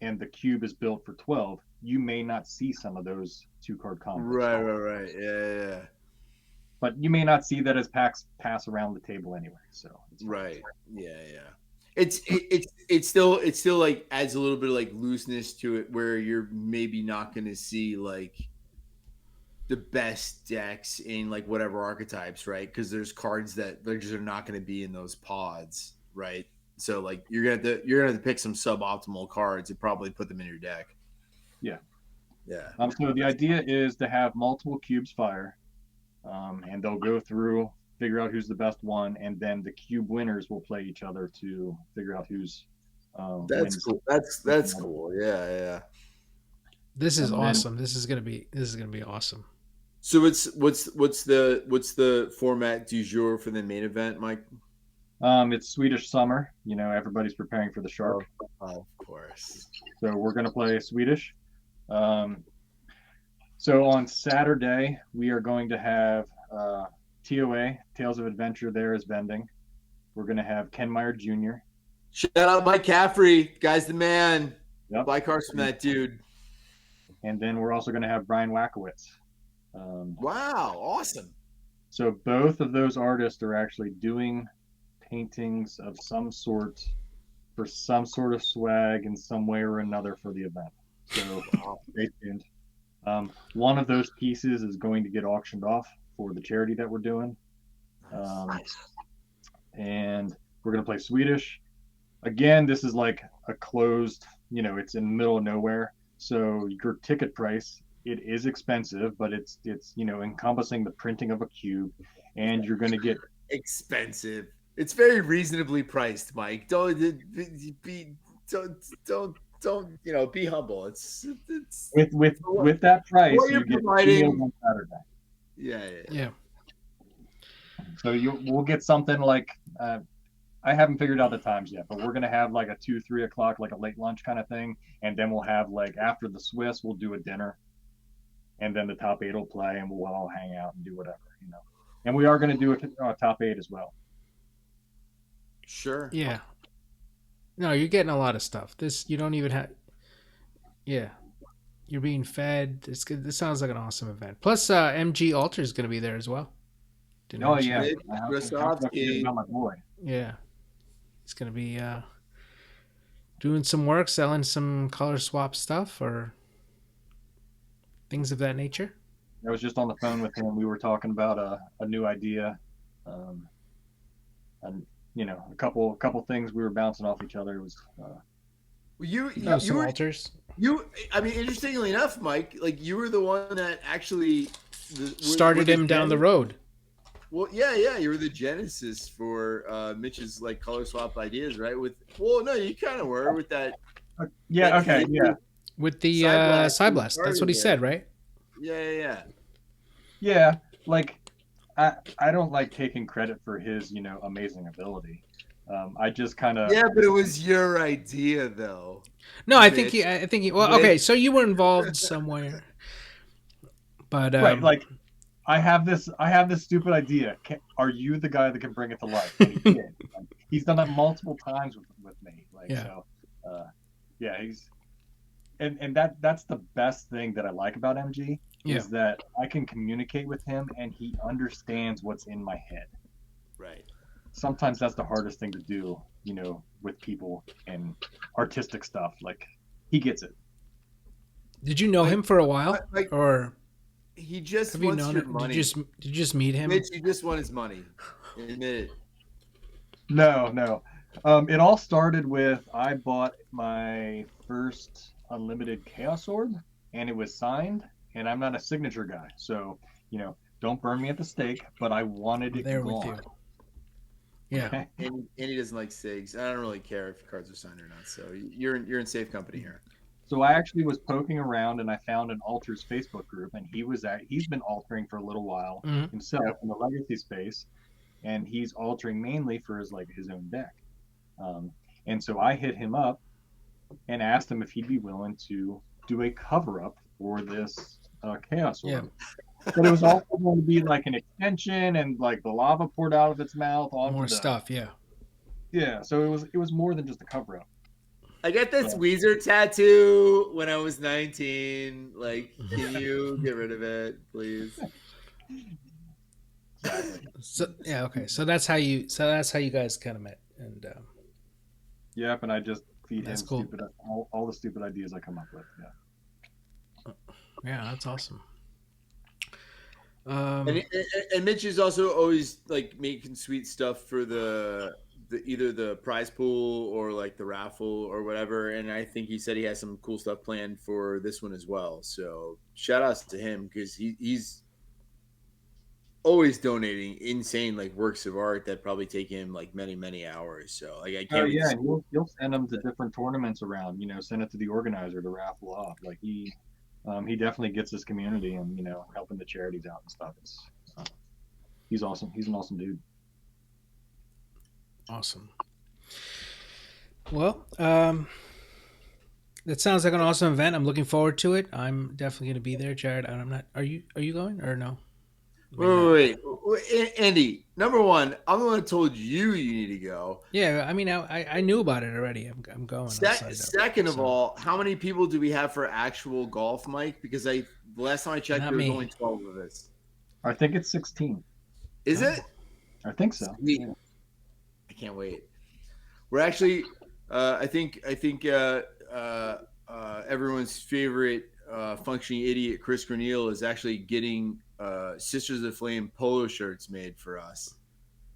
and the cube is built for 12, you may not see some of those 2-card combos. Right. Yeah. But you may not see that as packs pass around the table anyway. So right. Yeah. It's still like adds a little bit of like looseness to it where you're maybe not going to see like the best decks in like whatever archetypes, right? Because there's cards that they're just not going to be in those pods, right? So like you're gonna have to pick some suboptimal cards and probably put them in your deck. Yeah. So the idea is to have multiple cubes fire, and they'll go through, figure out who's the best one, and then the cube winners will play each other to figure out who's. That's wins. cool. That's cool. Yeah. This is awesome. This is gonna be awesome. So what's the format du jour for the main event, Mike? It's Swedish summer. You know, everybody's preparing for the shark. Oh, of course. So we're gonna play Swedish. So on Saturday we are going to have TOA, Tales of Adventure. There is vending. We're gonna have Ken Meyer Jr. Shout out Mike Caffrey, guy's the man. Yep. Buy cards from that dude. And then we're also gonna have Brian Wackowitz. Wow, awesome. So both of those artists are actually doing paintings of some sort for some sort of swag in some way or another for the event. So stay tuned. One of those pieces is going to get auctioned off for the charity that we're doing. Nice. And we're going to play Swedish. Again, this is like a closed, it's in the middle of nowhere. So your ticket price, it is expensive, but it's encompassing the printing of a cube, and you're going to get expensive. It's very reasonably priced, Mike. Don't be humble. It's with that price you get on Saturday. Yeah. So we'll get something like I haven't figured out the times yet, but we're gonna have like a 2-3 o'clock, like a late lunch kind of thing, and then we'll have like after the Swiss, we'll do a dinner, and then the top 8 will play, and we'll all hang out and do whatever, And we are gonna do a top 8 as well. Sure. Yeah. No, you're getting a lot of stuff. This you don't even have. Yeah, you're being fed. It's good. This sounds like an awesome event. Plus, MG Alter is going to be there as well. Didn't Oh mention yeah, that. Mitch how could I forget Krasovsky. about my boy? Yeah, it's going to be doing some work, selling some color swap stuff or things of that nature. I was just on the phone with him. We were talking about a new idea, um, and a couple things we were bouncing off each other. It was Oh, You some were alters. I mean, interestingly enough, Mike, like you were the one that actually Started him down the road. Well, yeah, you were the genesis for Mitch's like color swap ideas, right? No, you kind of were with that. yeah, okay, yeah. With the Side Blast Blast. That's started what he there. said, right? Yeah, like I don't like taking credit for his, amazing ability. I just kind of Yeah, but it was your idea, though. No, I Mitch. think he. Well, Mitch. okay, so you were involved somewhere, but right. Like I have this stupid idea. Are you the guy that can bring it to life? And he did. Like, he's done that multiple times with me. Like Yeah. so, yeah. He's and that's the best thing that I like about MG is that I can communicate with him and he understands what's in my head. Right. Sometimes that's the hardest thing to do, with people and artistic stuff. Like he gets it. Did you know him for a while, or he just have you wants known your him? money? Did you just meet him? Mitch, you just want his money. Admit it. No. It all started with I bought my first unlimited Chaos Orb, and it was signed. And I'm not a signature guy, so don't burn me at the stake. But I wanted it there gone. with you. Yeah. Okay? And he doesn't like SIGs. I don't really care if cards are signed or not. So you're in safe company here. So I actually was poking around and I found an Alters Facebook group, and he's been altering for a little while himself in the legacy space, and he's altering mainly for his own deck. And so I hit him up and asked him if he'd be willing to do a cover up for this Chaos Orb. But it was also going to be like an extension and like the lava poured out of its mouth onto more stuff. Yeah. Yeah. So it was more than just a cover up. I got this Weezer tattoo when I was 19. Like, can you get rid of it, please? Exactly. So yeah, okay. So that's how you guys kind of met, and yep. And I just feed him cool. all the stupid ideas I come up with. Yeah. Yeah, that's awesome. And Mitch is also always like making sweet stuff for the either the prize pool or like the raffle or whatever. And I think he said he has some cool stuff planned for this one as well. So shout outs to him because he's always donating insane like works of art that probably take him like many hours. So like I can't. Yeah, and you'll send them to different tournaments around. Send it to the organizer to raffle off. Like he definitely gets his community and helping the charities out and stuff. He's awesome. He's an awesome dude. Awesome. Well, that sounds like an awesome event. I'm looking forward to it. I'm definitely going to be there, Jared. I'm not. Are you going or no? Wait, Andy. Number one, I'm the one who told you need to go. Yeah, I mean, I knew about it already. I'm going. Second of all, how many people do we have for actual golf, Mike? Because the last time I checked, there was only 12 of us. I think it's 16. Is it? I think so. Yeah. I can't wait. We're actually, I think everyone's favorite functioning idiot, Chris Cornell, is actually getting Sisters of the Flame polo shirts made for us,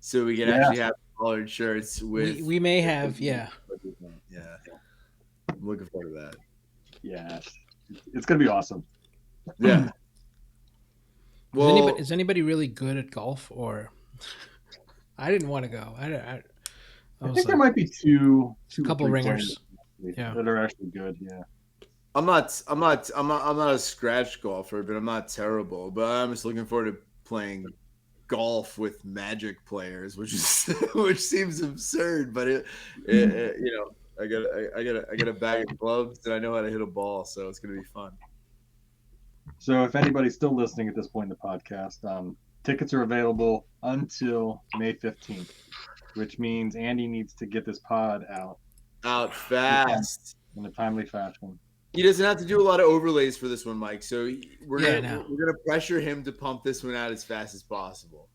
so we can actually have collared shirts with. We may have, yeah. I'm looking forward to that. Yeah, it's gonna be awesome. Yeah. Well, is anybody really good at golf? Or I didn't want to go. I think there might be two couple ringers that are actually good. Yeah. I'm not a scratch golfer, but I'm not terrible. But I'm just looking forward to playing golf with Magic players, which seems absurd, but I got a bag of gloves and I know how to hit a ball, so it's gonna be fun. So if anybody's still listening at this point in the podcast, tickets are available until May 15th, which means Andy needs to get this pod out Out fast. in a timely fashion. He doesn't have to do a lot of overlays for this one, Mike. So we're no. gonna pressure him to pump this one out as fast as possible.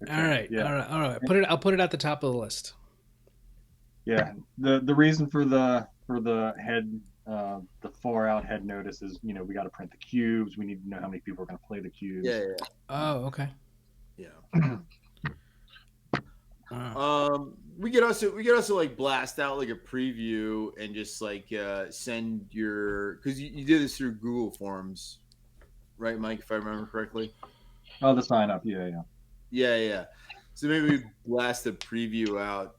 Okay. All right. Yeah. All right. I'll put it at the top of the list. Yeah. The reason for the head the far out head notice is, we got to print the cubes. We need to know how many people are going to play the cubes. Yeah. Oh, okay. Yeah. We could also like blast out like a preview and just like send because you did this through Google Forms, right, Mike? If I remember correctly. Oh, the sign up. Yeah. So maybe we blast a preview out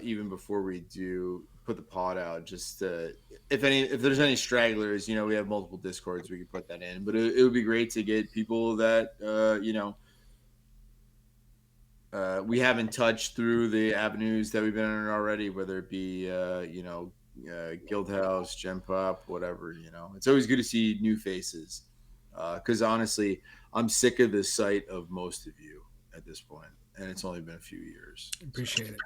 even before we do put the pod out. Just if there's any stragglers, we have multiple Discords, we could put that in. But it would be great to get people that we haven't touched through the avenues that we've been on already, whether it be Guildhouse, Gen Pop, whatever. It's always good to see new faces because honestly, I'm sick of the sight of most of you at this point, and it's only been a few years. Appreciate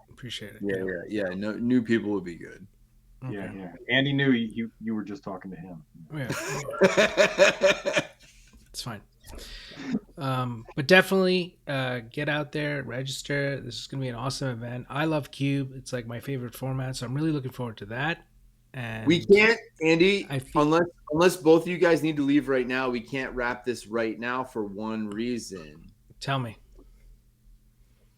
it. Yeah. No, new people would be good. Okay. Yeah. Andy knew you were just talking to him. Yeah. It's fine. But definitely get out there, register. This is going to be an awesome event. I love Cube. It's like my favorite format, so I'm really looking forward to that. And we can't, Andy, unless both of you guys need to leave right now, we can't wrap this right now for one reason. Tell me.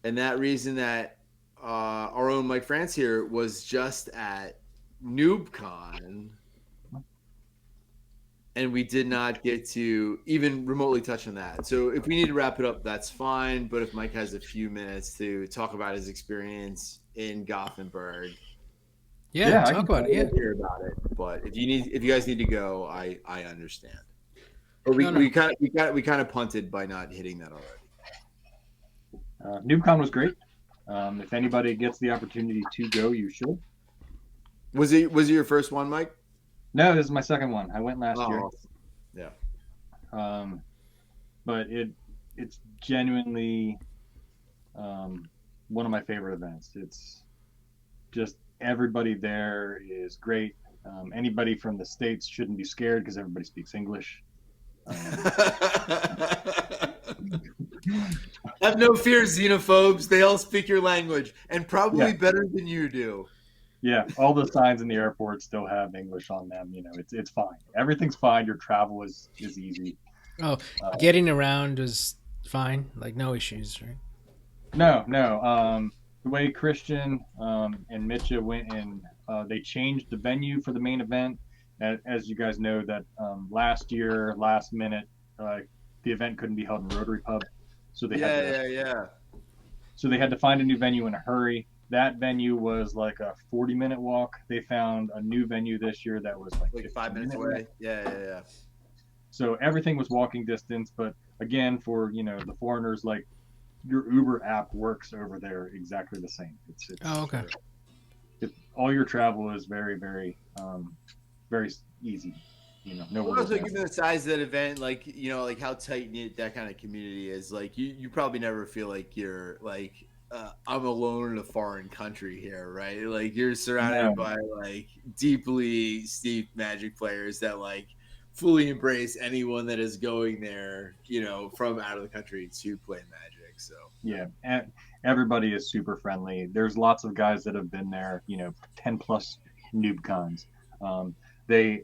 And that reason that our own Mike Frantz here was just at NoobCon, and we did not get to even remotely touch on that. So if we need to wrap it up, that's fine. But if Mike has a few minutes to talk about his experience in Gothenburg, talk about it. Yeah, hear about it. But if you guys need to go, I understand. But we kind of punted by not hitting that already. NoobCon was great. If anybody gets the opportunity to go, you should. Was it your first one, Mike? No, this is my second one. I went last year. Yeah. But it's genuinely one of my favorite events. It's just everybody there is great. Anybody from the States shouldn't be scared because everybody speaks English. Have no fear, xenophobes. They all speak your language, and probably better than you do. Yeah, all the signs in the airport still have English on them. It's fine. Everything's fine. Your travel is easy. Oh, getting around was fine. Like no issues, right? No. The way Christian and Mitcha went in, they changed the venue for the main event. As you guys know, that last year, last minute, the event couldn't be held in Rotary Pub, so they So they had to find a new venue in a hurry. That venue was like a 40-minute walk. They found a new venue this year that was like 5 minutes away. Yeah. So everything was walking distance, but again, for the foreigners, like your Uber app works over there exactly the same. It's okay. All your travel is very, very, very easy. No. Also, given the size of that event, like how tight knit that kind of community is, like you probably never feel like you're like I'm alone in a foreign country here, right? Like you're surrounded by like deeply steeped Magic players that like fully embrace anyone that is going there, from out of the country to play Magic. So yeah, and everybody is super friendly. There's lots of guys that have been there, 10 plus NoobCons. They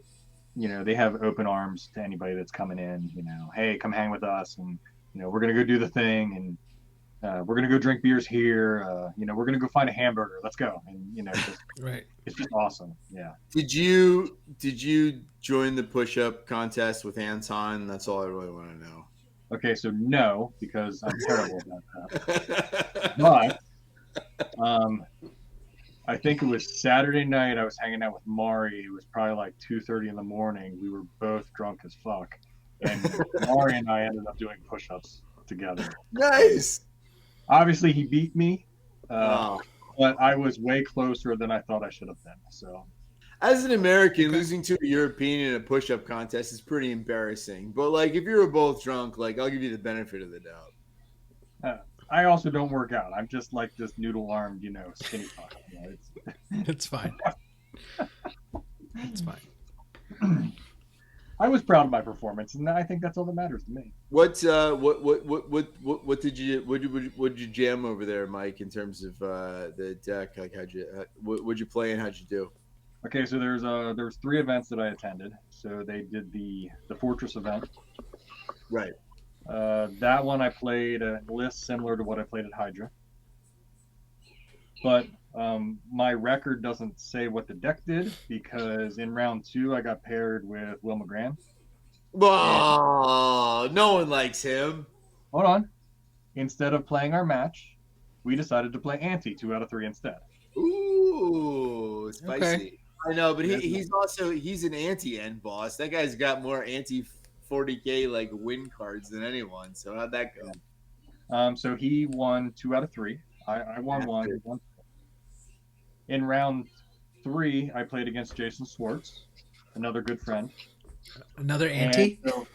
have open arms to anybody that's coming in. Hey, come hang with us, and we're gonna go do the thing, and we're gonna go drink beers here. We're gonna go find a hamburger. Let's go. And right. It's just awesome. Yeah. Did you join the push-up contest with Anton? That's all I really want to know. Okay, so no, because I'm terrible about that. But I think it was Saturday night. I was hanging out with Mari. It was probably like 2:30 in the morning. We were both drunk as fuck, and Mari and I ended up doing push-ups together. Nice. Obviously, he beat me, but I was way closer than I thought I should have been. So, as an American, losing to a European in a push-up contest is pretty embarrassing. But like, if you were both drunk, like I'll give you the benefit of the doubt. I also don't work out. I'm just like this noodle-armed, skinny fuck. It's fine. It's fine. I was proud of my performance, and I think that's all that matters to me. What did you jam over there, Mike? In terms of the deck, like what'd you play and how'd you do? Okay, so there was 3 events that I attended. So they did the Fortress event. Right. That one I played a list similar to what I played at Hydra, but my record doesn't say what the deck did because in round 2 I got paired with Will McGran. Oh, no one likes him. Hold on. Instead of playing our match, we decided to play ante 2 out of 3 instead. Ooh, spicy. Okay. I know, but he's an anti-end boss. That guy's got more anti 40K like win cards than anyone. So how'd that go? So he won 2 out of 3. I won one. In round 3, I played against Jason Swartz, another good friend. Another ante? So,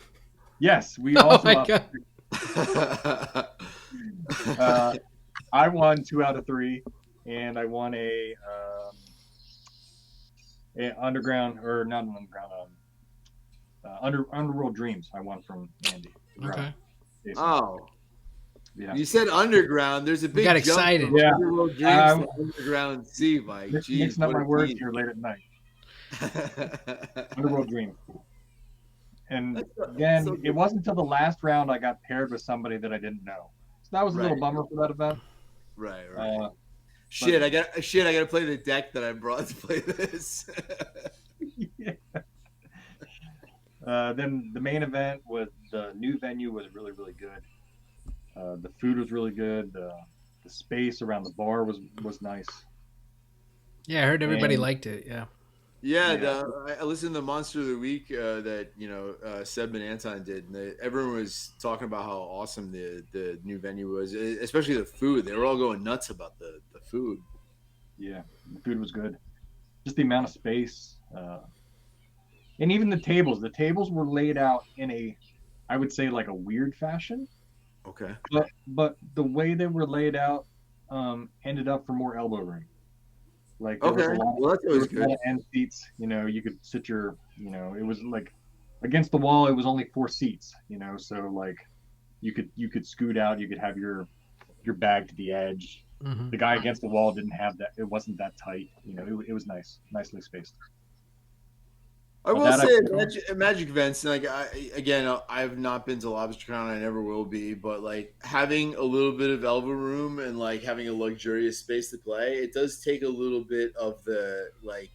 yes, we Oh also. my God. I won 2 out of 3, and I won a underground or not an underground, Underworld Dreams. I won from Andy. Okay. Oh. Yeah. You said underground. There's a big got jump excited. from Yeah. Underworld Dreams to Underground C, Mike. Jeez, Mixing up my words here late at night. Underworld Dreams. And again, so it wasn't until the last round I got paired with somebody that I didn't know. So that was a little bummer for that event. Right. I got to play the deck that I brought to play this. Yeah. Then the main event was the new venue was really, really good. The food was really good. The space around the bar was nice. Yeah, I heard everybody liked it. Yeah. Yeah, I listened to the Monster of the Week that Seb and Anton did, and everyone was talking about how awesome the new venue was, especially the food. They were all going nuts about the food. Yeah, the food was good. Just the amount of space, and even the tables. The tables were laid out in I would say, like a weird fashion. Okay. But the way they were laid out ended up for more elbow room. Like there was a lot of end seats. You could sit your. It was like against the wall. It was only 4 seats. So like you could scoot out. You could have your bag to the edge. Mm-hmm. The guy against the wall didn't have that. It wasn't that tight. It was nicely spaced. I will say Magic events, like I've not been to LobsterCon, I never will be, but like having a little bit of elbow room and like having a luxurious space to play, it does take a little bit of the like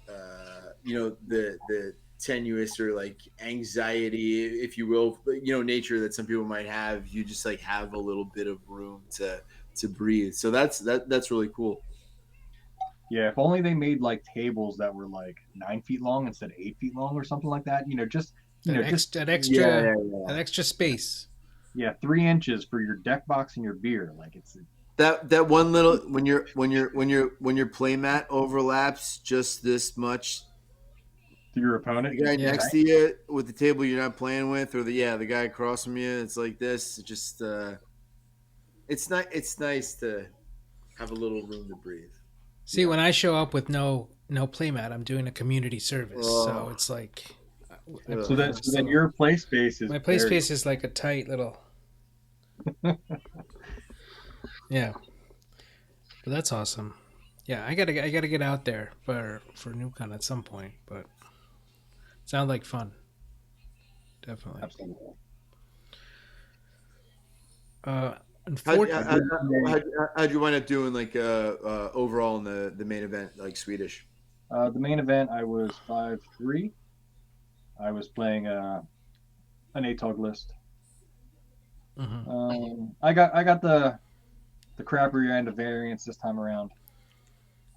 the tenuous or like anxiety, if you will, nature that some people might have. You just like have a little bit of room to breathe. So that's really cool. Yeah, if only they made like tables that were like 9 feet long instead of 8 feet long or something like that. Extra space. Yeah, 3 inches for your deck box and your beer. Like it's that one little when your play mat overlaps just this much to your opponent. The guy next to you with the table you're not playing with, or the guy across from you. It's like this. It just it's nice to have a little room to breathe. See, when I show up with no playmat, I'm doing a community service, so it's like. So then your play space is. My play space is like a tight little. Yeah, but that's awesome. Yeah, I gotta get out there for NewCon at some point, but sounds like fun. Definitely. Absolutely. How'd you wind up doing like overall in the main event, like Swedish? The main event, I was 5-3. I was playing an ATOG list. Mm-hmm. I got the crappier end of variance this time around.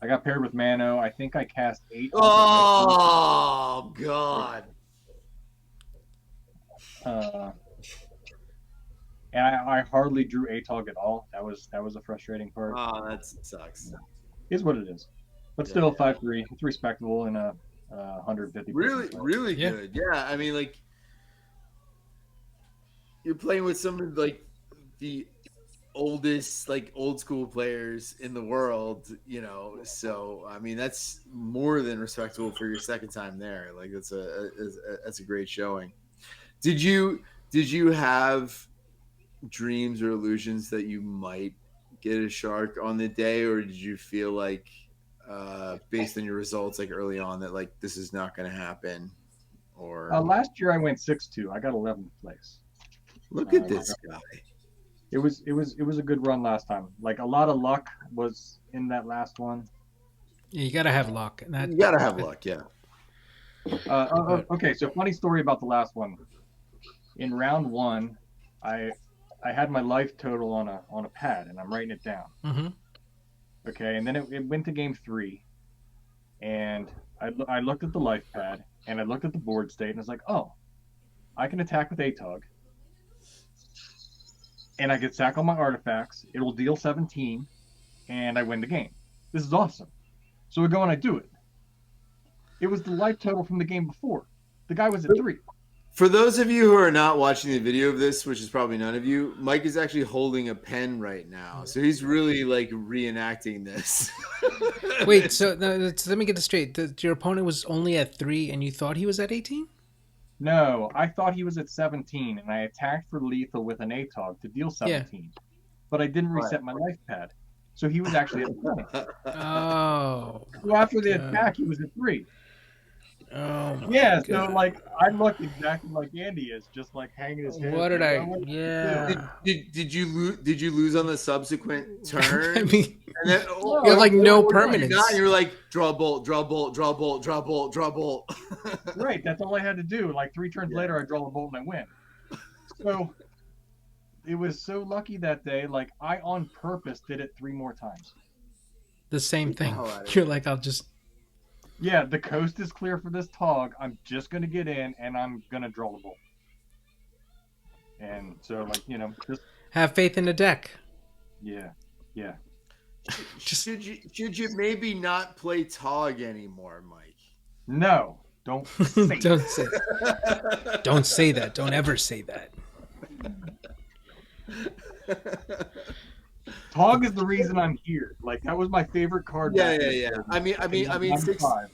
I got paired with Mano. I think I cast 8. Oh God! And I hardly drew ATOG at all. That was a frustrating part. Oh, that sucks. Is what it is. But still, 5-3. It's respectable in a 150. Really good. Yeah, I mean, like you're playing with someone like the oldest like old school players in the world, so I mean that's more than respectable for your second time there. Like that's a great showing. Did you have dreams or illusions that you might get a shark on the day, or did you feel like based on your results like early on that like this is not going to happen? Or Last year I went 6-2. I got 11th place. look at this guy. It was a good run last time. Like a lot of luck was in that last one. Yeah, you gotta have luck. You gotta have luck, yeah. Okay, so funny story about the last one. In round one, I had my life total on a pad, and I'm writing it down. Mm-hmm. Okay, and then it went to game 3, and I looked at the life pad, and I looked at the board state, and I was like, oh, I can attack with ATOG, and I get sack on my artifacts. It'll deal 17, and I win the game. This is awesome. So I go and I do it. It was the life total from the game before. The guy was at 3. For those of you who are not watching the video of this, which is probably none of you, Mike is actually holding a pen right now. So he's really like reenacting this. Wait, so let me get this straight. Your opponent was only at 3 and you thought he was at 18? No, I thought he was at 17, and I attacked for lethal with an ATOG to deal 17. Yeah. But I didn't reset my life pad. So he was actually at 20. Oh. So after the attack, he was at 3. Oh yeah, God. So like I looked exactly like Andy is, just like hanging his head. What did I? Yeah. Did you lose? Did you lose on the subsequent turn? I mean, and then, you had like no permanence. You were like draw bolt, draw bolt, draw bolt, draw bolt, draw bolt. Right, that's all I had to do. Like 3 turns later, I draw a bolt and I win. So it was so lucky that day. Like I on purpose did it 3 more times. The same thing. You're like, I'll just. Yeah, the coast is clear for this TOG. I'm just going to get in, and I'm going to draw the bolt. And so, like, just... Have faith in the deck. Yeah. Should you maybe not play TOG anymore, Mike? No, don't say Don't say that. Don't say that. Don't ever say that. TOG is the reason I'm here. Like that was my favorite card. Yeah. I mean, 6-2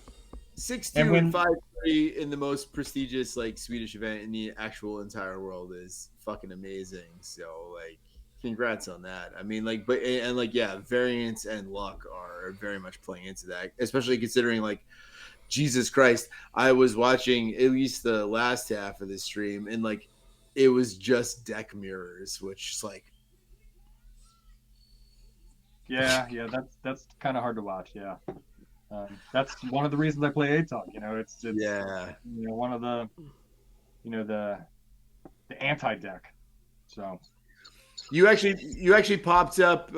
and 5-3 in the most prestigious like Swedish event in the actual entire world is fucking amazing. So like, congrats on that. I mean, like, variance and luck are very much playing into that, especially considering like, Jesus Christ, I was watching at least the last half of the stream and like, it was just deck mirrors, which is like. Yeah, that's kind of hard to watch. Yeah, that's one of the reasons I play ATOG. It's one of the the anti deck. So you actually popped up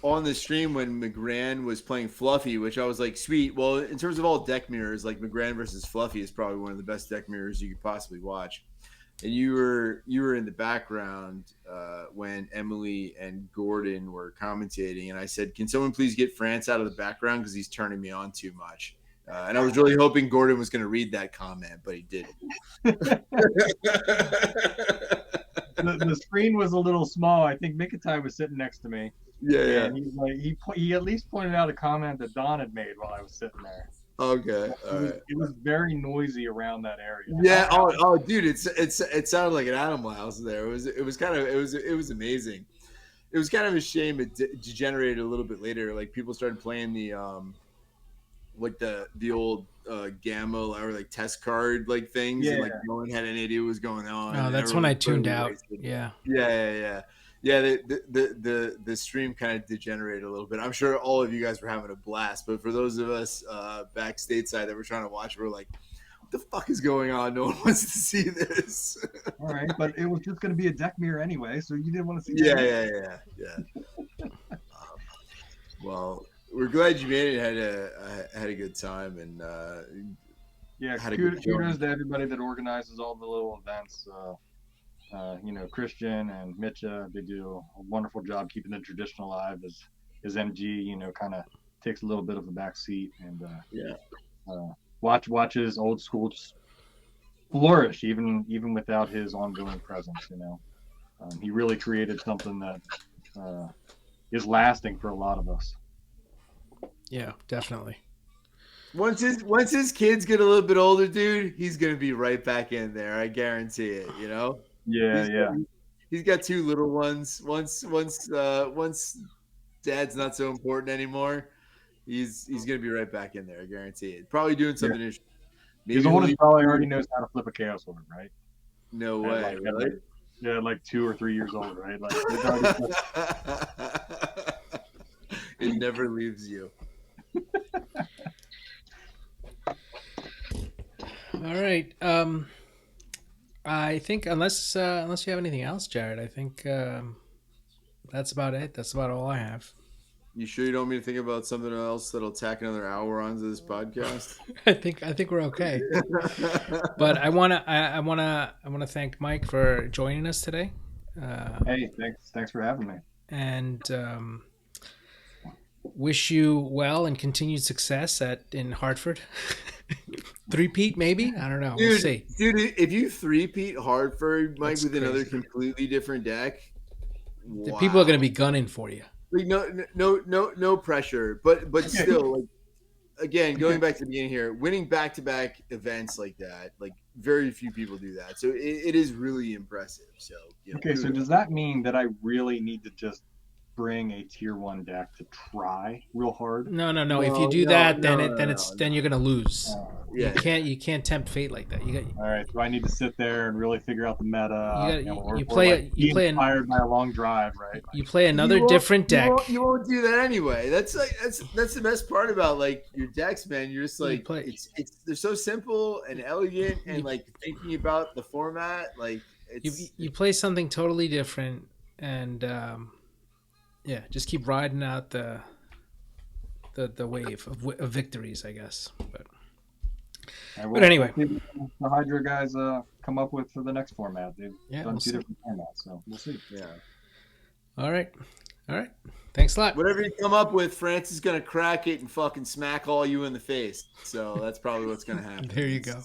on the stream when McGran was playing Fluffy, which I was like, sweet. Well, in terms of all deck mirrors, like McGran versus Fluffy is probably one of the best deck mirrors you could possibly watch. And you were in the background when Emily and Gordon were commentating, and I said, "Can someone please get Frantz out of the background because he's turning me on too much?" And I was really hoping Gordon was going to read that comment, but he didn't. the screen was a little small. I think Mikatai was sitting next to me. Yeah. And he's like, he at least pointed out a comment that Don had made while I was sitting there. Okay. It was very noisy around that area. Yeah. Oh, dude, it sounded like an animal house there. It was amazing. It was kind of a shame it degenerated a little bit later. Like people started playing the like the old gamma or like test card like things, and like no one had any idea what was going on. Oh, that's when I tuned out. Yeah. The stream kind of degenerated a little bit. I'm sure all of you guys were having a blast, but for those of us back stateside that were trying to watch, we're like, what the fuck is going on? No one wants to see this. All right, but it was just going to be a deck mirror anyway, so you didn't want to see that. Yeah. Well, we're glad you made it. Had a good time, and kudos to everybody that organizes all the little events. Christian and Mitcha, they do a wonderful job keeping the tradition alive. As MG, kind of takes a little bit of a back seat, and watches old school just flourish even without his ongoing presence. He really created something that is lasting for a lot of us. Yeah, definitely. Once his kids get a little bit older, dude, he's gonna be right back in there. I guarantee it. You know. Yeah. He's got two little ones. Once dad's not so important anymore, he's gonna be right back in there. I guarantee it. Probably doing something interesting. His oldest probably already knows how to flip a chaos order, right? No way, really? Like 2 or 3 years old, right? Like it never leaves you. All right. I think unless you have anything else, Jared, I think that's about it. That's about all I have. You sure you don't want me to think about something else that'll tack another hour onto this podcast? I think we're okay. But I wanna thank Mike for joining us today. Hey, thanks for having me. And wish you well and continued success in Hartford. Three-peat, maybe? I don't know. We'll see. Dude, if you three-peat Hartford, Mike, That's with crazy. another completely different deck, The people are going to be gunning for you. Like no pressure, but still, like, again, going back to the beginning here, winning back-to-back events like that, like very few people do that. So it is really impressive. So okay, so does that mean that I really need to just bring a tier 1 deck to try real hard? No. If you do that, then you're gonna lose. Yeah. You can't tempt fate like that. All right, so I need to sit there and really figure out the meta. You play inspired by a long drive, right? You play another different deck. You won't do that anyway. That's the best part about like your decks, man. You're just like they're so simple and elegant, and like thinking about the format, like you play something totally different, and yeah, just keep riding out the wave of victories, I guess. But anyway, the Hydra guys come up with for the next format. They've done 2 different formats, so we'll see. Yeah. All right. Thanks a lot. Whatever you come up with, France is gonna crack it and fucking smack all you in the face. So that's probably what's gonna happen. There you go.